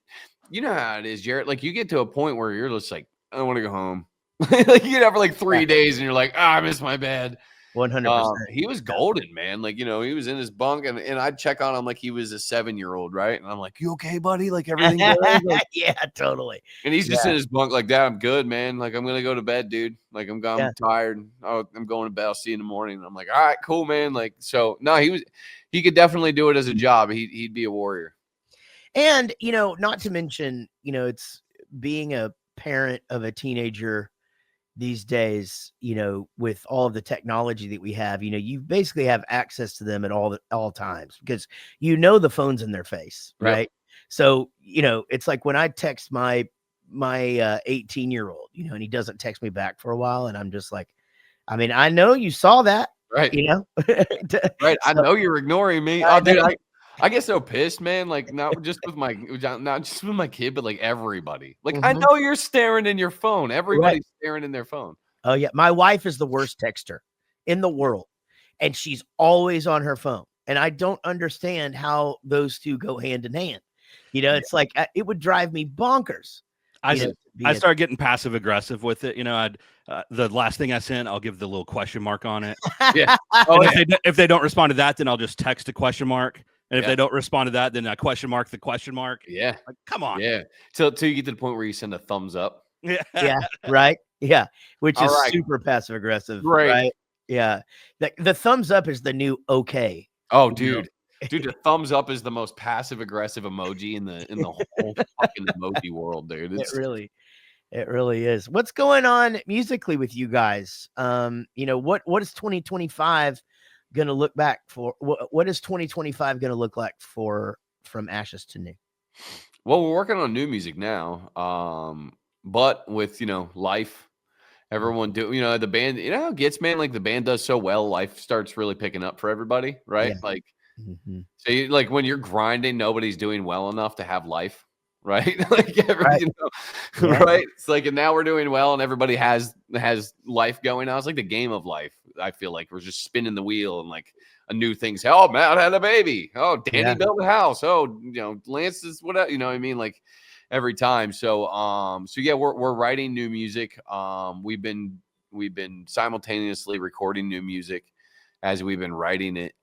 you know how it is, Jaret. Like you get to a point where you're just like, I don't want to go home. Like you get out for like 3 days and you're like, I miss my bed. 100%. He was golden, man. Like, he was in his bunk and I'd check on him like he was a 7-year-old, right? And I'm like, you okay, buddy? Like everything good? Like, yeah, totally. And he's just in his bunk like, Dad, I'm good, man. Like, I'm going to go to bed, dude. Like, I'm tired. Oh, I'm going to bed. I'll see you in the morning. And I'm like, all right, cool, man. Like, so no, he could definitely do it as a job. He'd be a warrior. And, not to mention, it's being a parent of a teenager these days, with all of the technology that we have, you basically have access to them at all times because the phone's in their face, right? Yep. So, it's like when I text my 18-year-old, and he doesn't text me back for a while, and I'm just like, I mean, I know you saw that, right? Right. I know you're ignoring me. Oh, dude, I get so pissed, man. Like not just with my kid, but like everybody. Like I know you're staring in your phone. Everybody's staring in their phone. Oh yeah, my wife is the worst texter in the world, and she's always on her phone. And I don't understand how those two go hand in hand. It's like it would drive me bonkers. I started getting passive aggressive with it. I'd the last thing I sent, I'll give the little question mark on it. Yeah. Oh, if they don't respond to that, then I'll just text a question mark. And if they don't respond to that, then I question mark the question mark. Yeah. Like, come on. Yeah. Till you get to the point where you send a thumbs up. Yeah. Right. Yeah. Which is super passive aggressive. Right. Yeah. The thumbs up is the new okay. Oh, dude. Dude, the thumbs up is the most passive aggressive emoji in the whole fucking emoji world, dude. It really is. What's going on musically with you guys? What is 2025 going to look back for? What is 2025 going to look like from ashes to new? Well, we're working on new music now. But with, life, everyone the band, how it gets, man, like the band does so well, life starts really picking up for everybody, right? Yeah. Like, Mm-hmm. so when you're grinding, nobody's doing well enough to have life, right? Like, Right. Right? It's like, and now we're doing well and everybody has life going on. It's like the game of life. I feel like we're just spinning the wheel and like a new thing's, oh, Matt had a baby. Oh, Danny built a house. Oh, Lance is whatever, you know what I mean? Like every time. So yeah, we're writing new music. We've been simultaneously recording new music as we've been writing it.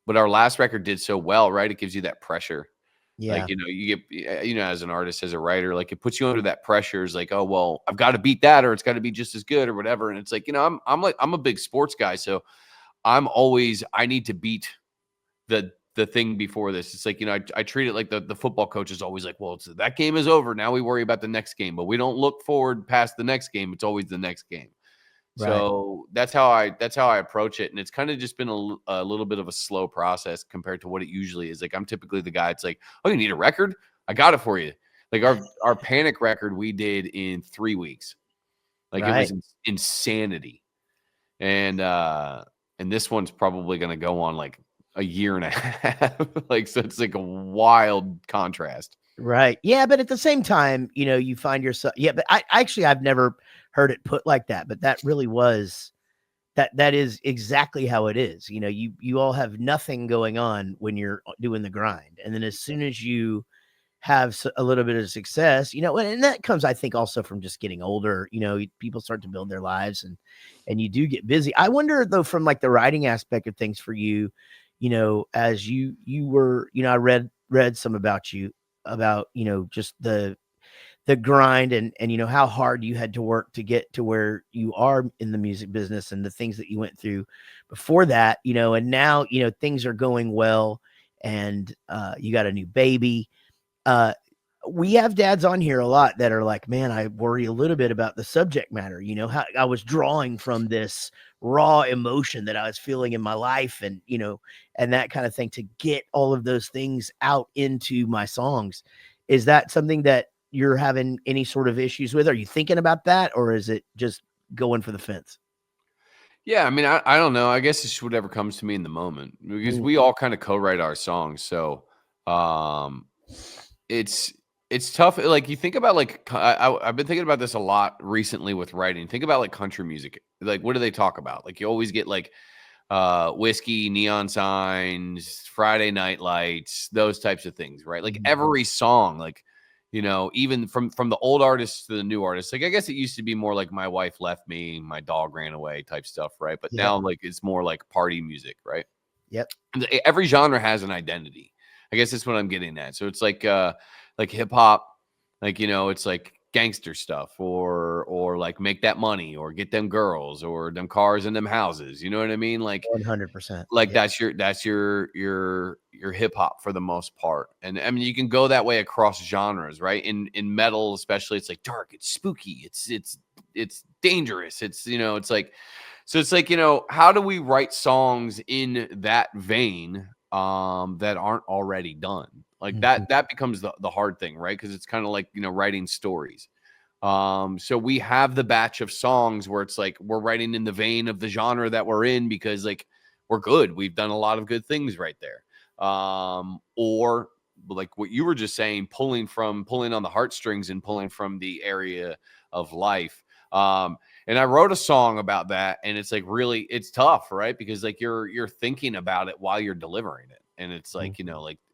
But our last record did so well, right? It gives you that pressure. Yeah. Like, you get, as an artist, as a writer, like it puts you under that pressure. It's like, oh, well, I've got to beat that, or it's got to be just as good or whatever. And it's like, I'm a big sports guy. So I need to beat the thing before this. It's like, I treat it like the football coach is always like, well, that game is over. Now we worry about the next game, but we don't look forward past the next game. It's always the next game. Right. So that's how I approach it. And it's kind of just been a little bit of a slow process compared to what it usually is. Like, I'm typically the guy, it's like, oh, you need a record? I got it for you. Like our Panic record we did in 3 weeks. Like, It was insanity. And this one's probably going to go on like a year and a half. Like, so it's like a wild contrast. Right. Yeah. But at the same time, you find yourself, but I've never heard it put like that, but that really was that is exactly how it is. You all have nothing going on when you're doing the grind. And then as soon as you have a little bit of success, and that comes, I think, also from just getting older, people start to build their lives and you do get busy. I wonder though, from like the writing aspect of things for you, as you were, I read some about you, about, just the grind and how hard you had to work to get to where you are in the music business and the things that you went through before that, and now, things are going well and you got a new baby. We have dads on here a lot that are like, man, I worry a little bit about the subject matter, how I was drawing from this raw emotion that I was feeling in my life and, and that kind of thing, to get all of those things out into my songs. Is that something that you're having any sort of issues with? Are you thinking about that, or is it just going for the fence? Yeah, I mean, I don't know. I guess it's whatever comes to me in the moment, because we all kind of co-write our songs. So it's tough. Like, you think about, like, I've been thinking about this a lot recently with writing. Think about like country music. Like, what do they talk about? Like, you always get like whiskey, neon signs, Friday night lights, those types of things, right? Like every song, like, even from the old artists to the new artists. Like, I guess it used to be more like my wife left me, my dog ran away type stuff, right? But now, like, it's more like party music, right? Yep. Every genre has an identity. I guess that's what I'm getting at. So it's like hip hop, like, it's like gangster stuff, or like make that money, or get them girls, or them cars and them houses. You know what I mean? Like 100%. Like, that's your hip hop for the most part. And I mean, you can go that way across genres, right? In metal, especially, it's like dark, it's spooky, it's dangerous. It's, it's like, so it's like, how do we write songs in that vein that aren't already done? Like that becomes the hard thing, right? Because it's kind of like, writing stories. So we have the batch of songs where it's like we're writing in the vein of the genre that we're in, because like we're good. We've done a lot of good things right there. Or like what you were just saying, pulling on the heartstrings and pulling from the area of life. And I wrote a song about that, and it's like, really, it's tough, right? Because like you're thinking about it while you're delivering it. And it's like,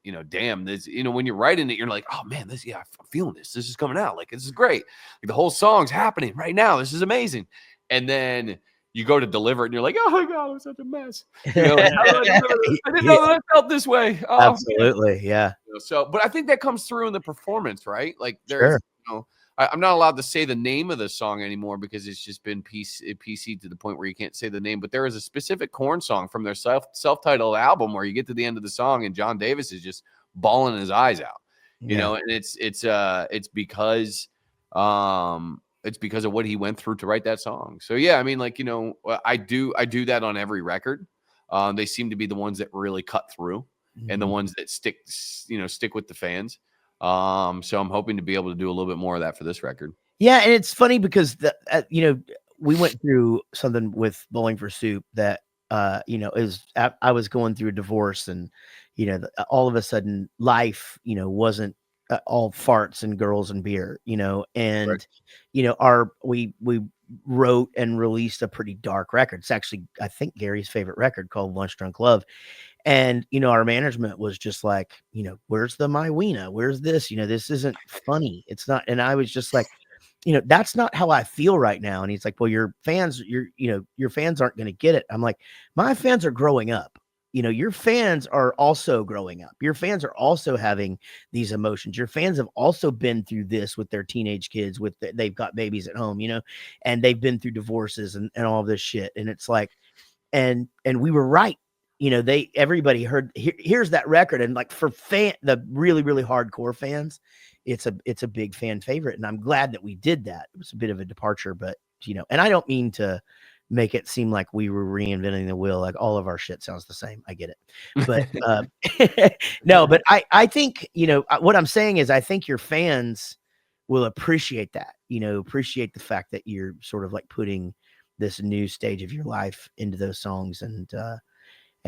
you know, damn, this, you know, when you're writing it, you're like, oh man, this, yeah, I'm feeling this. This is coming out. Like, this is great. Like, the whole song's happening right now. This is amazing. And then you go to deliver it and you're like, oh my God, I'm such a mess. You know, like, how do I deliver this? I didn't know that I felt this way. Oh, Absolutely. man. Yeah. You know, so, but I think that comes through in the performance, right? Like, there's, Sure. you know, I'm not allowed to say the name of the song anymore because it's just been PC to the point where you can't say the name. But there is a specific Korn song from their self-titled album where you get to the end of the song and John Davis is just bawling his eyes out, you know, and it's because of what he went through to write that song. So yeah, I mean, like, you know, I do that on every record. They seem to be the ones that really cut through and the ones that stick with the fans. So I'm hoping to be able to do a little bit more of that for this record. Yeah, and it's funny because you know, we went through something with Bowling for Soup that you know, I was going through a divorce, and you know, all of a sudden life, you know, wasn't all farts and girls and beer, you know, and Right. you know, we wrote and released a pretty dark record. It's actually, I think, Gary's favorite record, called Lunch Drunk Love. And, you know, our management was just like, you know, where's the My Weena? Where's this? You know, this isn't funny. It's not. And I was just like, you know, that's not how I feel right now. And he's like, well, your fans aren't going to get it. I'm like, my fans are growing up. You know, your fans are also growing up. Your fans are also having these emotions. Your fans have also been through this with their teenage kids, they've got babies at home, you know, and they've been through divorces and all this shit. And it's like, and we were right. You know, everybody heard, here's that record. And like, for the really, really hardcore fans, it's a big fan favorite. And I'm glad that we did that. It was a bit of a departure, but you know, and I don't mean to make it seem like we were reinventing the wheel. Like, all of our shit sounds the same. I get it. But no, but I think, you know, what I'm saying is, I think your fans will appreciate that, you know, appreciate the fact that you're sort of like putting this new stage of your life into those songs. And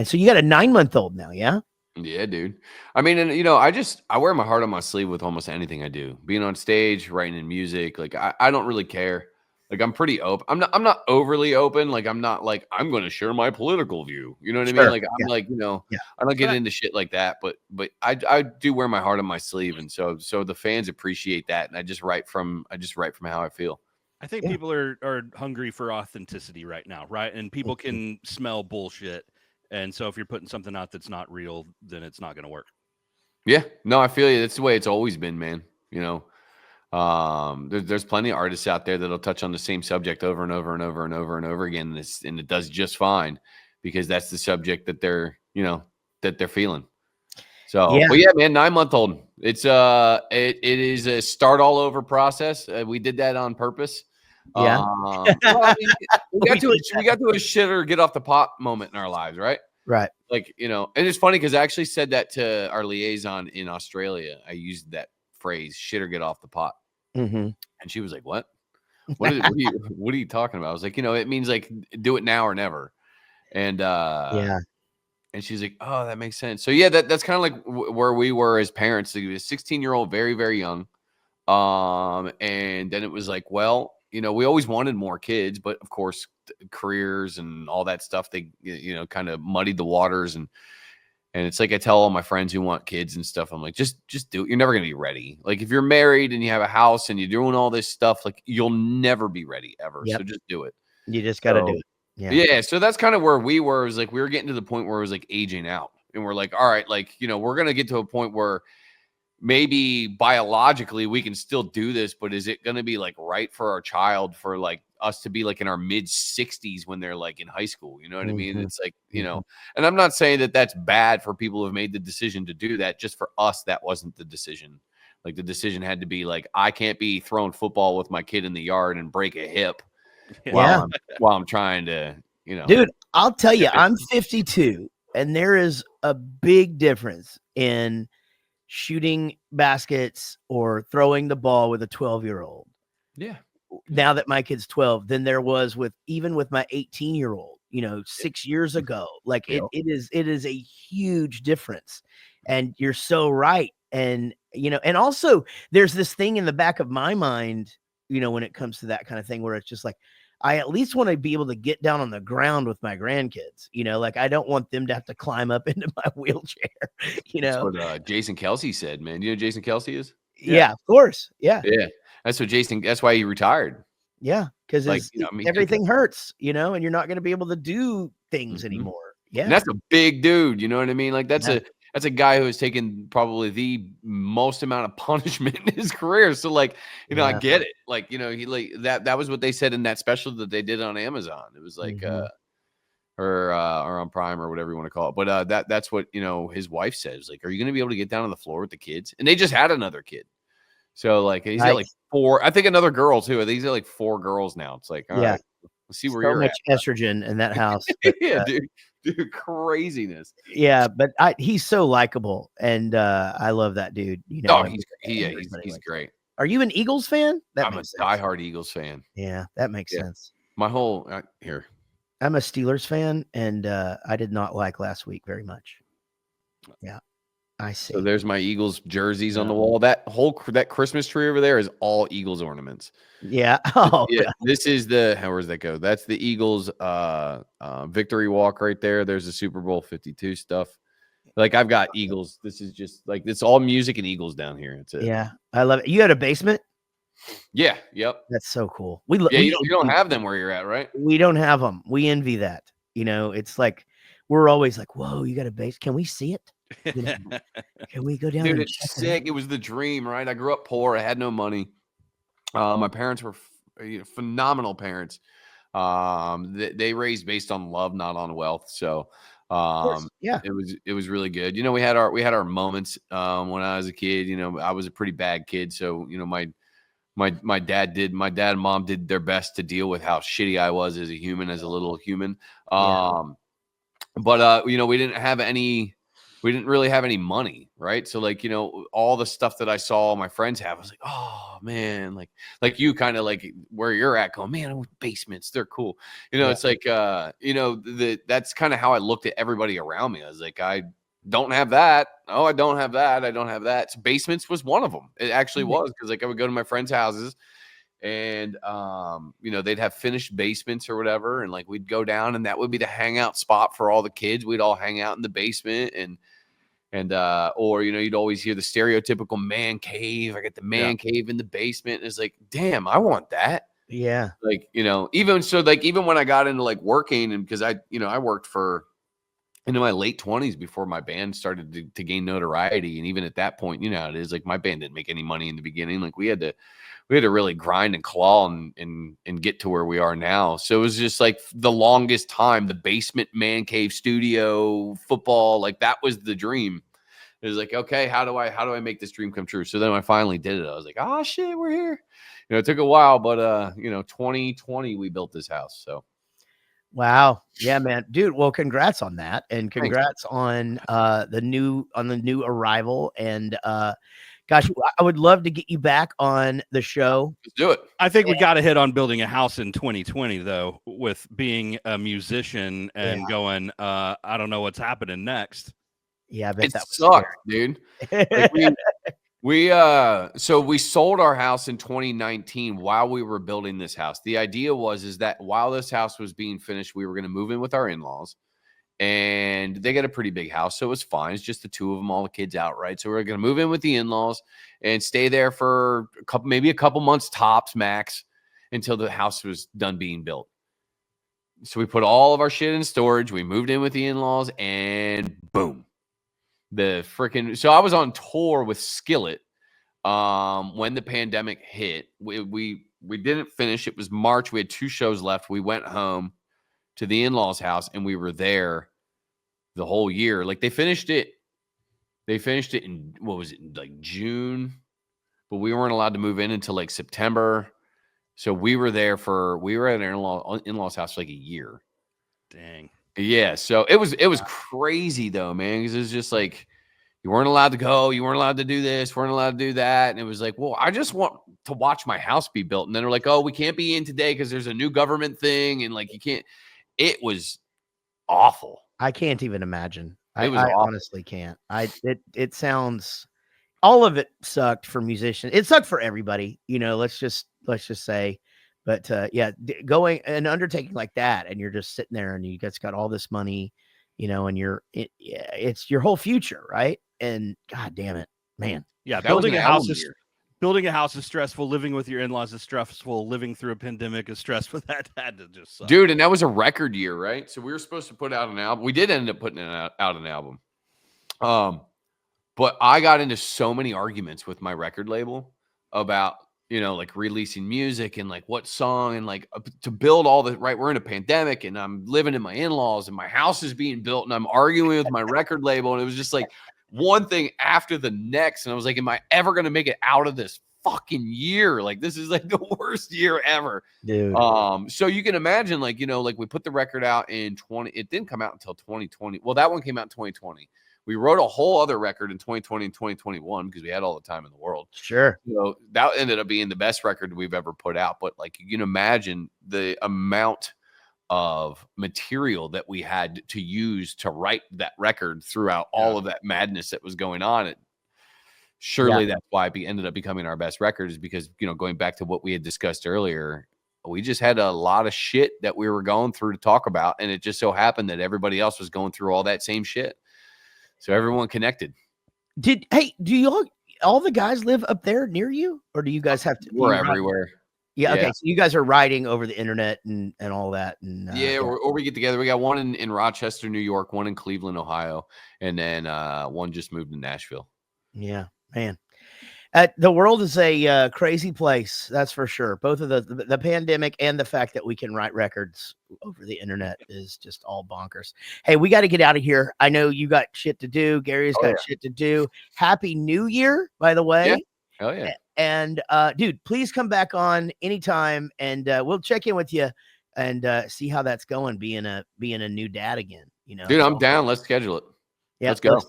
so you got a 9-month-old now. Yeah. Yeah, dude. I mean, and you know, I wear my heart on my sleeve with almost anything I do. Being on stage, writing in music, like I don't really care. Like, I'm pretty open. I'm not overly open. Like, I'm not like, I'm going to share my political view. You know what I mean? Like, I'm like, you know, I don't get into shit like that, but I do wear my heart on my sleeve. And so the fans appreciate that. And I just write from how I feel. I think people are hungry for authenticity right now. Right. And people can smell bullshit. And so if you're putting something out that's not real, then it's not going to work. Yeah. No, I feel you. That's the way it's always been, man. You know, there's plenty of artists out there that'll touch on the same subject over and over and over and over and over again. And it does just fine because that's the subject that they're feeling. So, But yeah, man, 9-month-old. It's it is a start all over process. We did that on purpose. Yeah. Well, I mean, we got to a shitter get off the pot moment in our lives, right? Right. Like, you know, and it's funny because I actually said that to our liaison in Australia. I used that phrase, shit or get off the pot. Mm-hmm. And she was like, what are you talking about? I was like, you know, it means like do it now or never. And and she's like, oh, that makes sense. So yeah, that's kind of like where we were as parents. Like, a 16-year-old, very, very young. And then it was like, well, you know, we always wanted more kids, but of course, careers and all that stuff, they, you know, kind of muddied the waters. And it's like, I tell all my friends who want kids and stuff, I'm like, just do it. You're never going to be ready. Like, if you're married and you have a house and you're doing all this stuff, like, you'll never be ready ever. Yep. So just do it. You just got to do it. Yeah. So that's kind of where we were. It was like, we were getting to the point where it was like aging out, and we're like, all right, like, you know, we're going to get to a point where maybe biologically we can still do this, but is it going to be like right for our child for like us to be like in our mid 60s when they're like in high school? You know what I mean? It's like, you know, and I'm not saying that that's bad for people who have made the decision to do that. Just for us, that wasn't the decision. Like, the decision had to be like, I can't be throwing football with my kid in the yard and break a hip while I'm trying to, you know. Dude, I'll tell you, I'm 52, and there is a big difference in shooting baskets or throwing the ball with a 12-year-old. Yeah. Now that my kid's 12, than there was with my 18-year-old, you know, 6 years ago. Like, it is a huge difference. And you're so right. And, you know, and also there's this thing in the back of my mind, you know, when it comes to that kind of thing, where it's just like, I at least want to be able to get down on the ground with my grandkids. Like I don't want them to have to climb up into my wheelchair. That's what Jason Kelsey said, man. You know who Jason Kelsey is? Yeah, of course. Yeah. Yeah. That's why he retired. Yeah. Because everything hurts, and you're not going to be able to do things anymore. Yeah. And that's a big dude. You know what I mean? Like that's a guy who has taken probably the most amount of punishment in his career. So like, I get it. Like, he like that was what they said in that special that they did on Amazon. It was like, or on Prime or whatever you want to call it. But that's what, his wife says, like, are you going to be able to get down on the floor with the kids? And they just had another kid. So like, he's got like 4, I think another girl too. I think he's got like 4 girls now. It's like, all right, let's see where you're much at. Estrogen in that house. But, dude, craziness. Yeah, but he's so likable, and I love that dude. He's great. Are you an Eagles fan? I'm a diehard Eagles fan. Yeah, that makes sense. My whole here. I'm a Steelers fan, and I did not like last week very much. Yeah, I see. So there's my Eagles jerseys on the wall. That Christmas tree over there is all Eagles ornaments. Yeah. Oh, yeah. This is where does that go? That's the Eagles victory walk right there. There's the Super Bowl 52 stuff. Like I've got Eagles. This is just like it's all music and Eagles down here. It's it. Yeah, I love it. You had a basement? Yeah. Yep. That's so cool. You don't have them where you're at, right? We don't have them. We envy that. It's like we're always like, whoa, you got a base? Can we see it? Can we go down? Dude, it's sick. It was the dream, right? I grew up poor. I had no money. My parents were phenomenal parents. They raised based on love, not on wealth. So, it was really good. We had our moments when I was a kid. I was a pretty bad kid. So, my dad and mom did their best to deal with how shitty I was as a little human. But we didn't really have any money, right? So like, all the stuff that I saw my friends have, I was like, oh man, like you kind of like where you're at going, man, basements, they're cool. It's like, that's kind of how I looked at everybody around me. I was like, I don't have that. Oh, I don't have that. I don't have that. So basements was one of them. It actually was. Cause like I would go to my friends' houses and, they'd have finished basements or whatever. And like, we'd go down and that would be the hangout spot for all the kids. We'd all hang out in the basement or, you'd always hear the stereotypical man cave. I got the man cave in the basement. And it's like, damn, I want that. Yeah. Like, even when I got into like working and cause I worked for into my late 20s before my band started to gain notoriety. And even at that point, it is like my band didn't make any money in the beginning. Like we had to really grind and claw and get to where we are now. So it was just like the longest time, the basement man cave studio football, like that was the dream. It was like, okay, how do I make this dream come true? So then I finally did it. I was like, oh shit, we're here. It took a while, but 2020 we built this house. So wow. Yeah, man. Dude, well, congrats on that. And congrats on the new arrival. And gosh, I would love to get you back on the show. Let's do it. I think we got to hit on building a house in 2020, though, with being a musician and going, I don't know what's happening next. Yeah, I bet that sucked, dude. Like we sold our house in 2019 while we were building this house. The idea is that while this house was being finished, we were going to move in with our in-laws. And they got a pretty big house, so it was fine. It's just the two of them, all the kids outright. So we're going to move in with the in-laws and stay there for maybe a couple months tops, max, until the house was done being built. So we put all of our shit in storage. We moved in with the in-laws, and boom, So I was on tour with Skillet when the pandemic hit. We didn't finish. It was March. We had 2 shows left. We went home to the in-laws' house, and we were there the whole year. Like they finished it in, what was it, like June, but we weren't allowed to move in until like September. So we were at our in-laws' house for like a year. Dang. Yeah. So it was crazy though, man. Cause it was just like, you weren't allowed to go. You weren't allowed to do this. Weren't allowed to do that. And it was like, well, I just want to watch my house be built. And then they're like, oh, we can't be in today because there's a new government thing. And like, you can't. It was awful. I can't even imagine. I awful. Honestly can't. It sounds, all of it sucked for musicians. It sucked for everybody. Let's just say, But yeah, going an undertaking like that, and you're just sitting there, and you guys got all this money, you know, and it's your whole future, right? And God damn it, man. Yeah, That was an album year. building a house is stressful. Living with your in-laws is stressful. Living through a pandemic is stressful. That had to just suck. Dude, and that was a record year, right? So we were supposed to put out an album. We did end up putting out an album. But I got into so many arguments with my record label about, you know, like releasing music and like what song and like to build all the right. We're in a pandemic and I'm living in my in-laws and my house is being built and I'm arguing with my record label. And it was just like one thing after the next. And I was like, am I ever going to make it out of this fucking year? Like, this is like the worst year ever. Dude. So you can imagine, like, you know, like we put the record out in it didn't come out until 2020. Well, that one came out in 2020. We wrote a whole other record in 2020 and 2021 because we had all the time in the world. Sure. So that ended up being the best record we've ever put out. But like, you can imagine the amount of material that we had to use to write that record throughout all of that madness that was going on. And surely that's why it ended up becoming our best record, is because, you know, going back to what we had discussed earlier, we just had a lot of shit that we were going through to talk about. And it just so happened that everybody else was going through all that same shit. So everyone connected. Do you all the guys live up there near you, or do you guys have to? We're everywhere. Yeah. Okay. So you guys are riding over the internet and all that. And or we get together. We got one in Rochester, New York, one in Cleveland, Ohio, and then one just moved to Nashville. Yeah, man. The world is a crazy place, that's for sure. Both of the pandemic and the fact that we can write records over the internet is just all bonkers. Hey, we got to get out of here. I know you got shit to do. Gary's got shit to do. Happy New Year, by the way. Yeah. Hell yeah. And dude, please come back on anytime, and we'll check in with you and see how that's going, being a new dad again. You know, dude, I'm down. Let's schedule it. Yeah, let's go.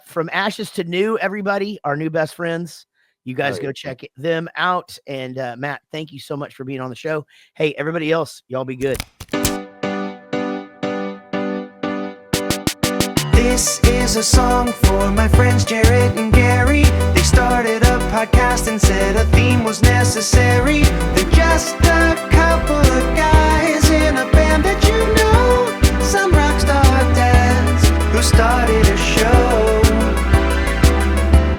From ashes to new, everybody, our new best friends. You guys go check them out. And Matt, thank you so much for being on the show. Hey, everybody else, y'all be good. This is a song for my friends Jaret and Gary. They started a podcast and said a theme was necessary. They're just a couple of guys in a band that you know, some rockstar dads who started a show.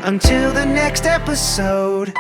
Until the next episode.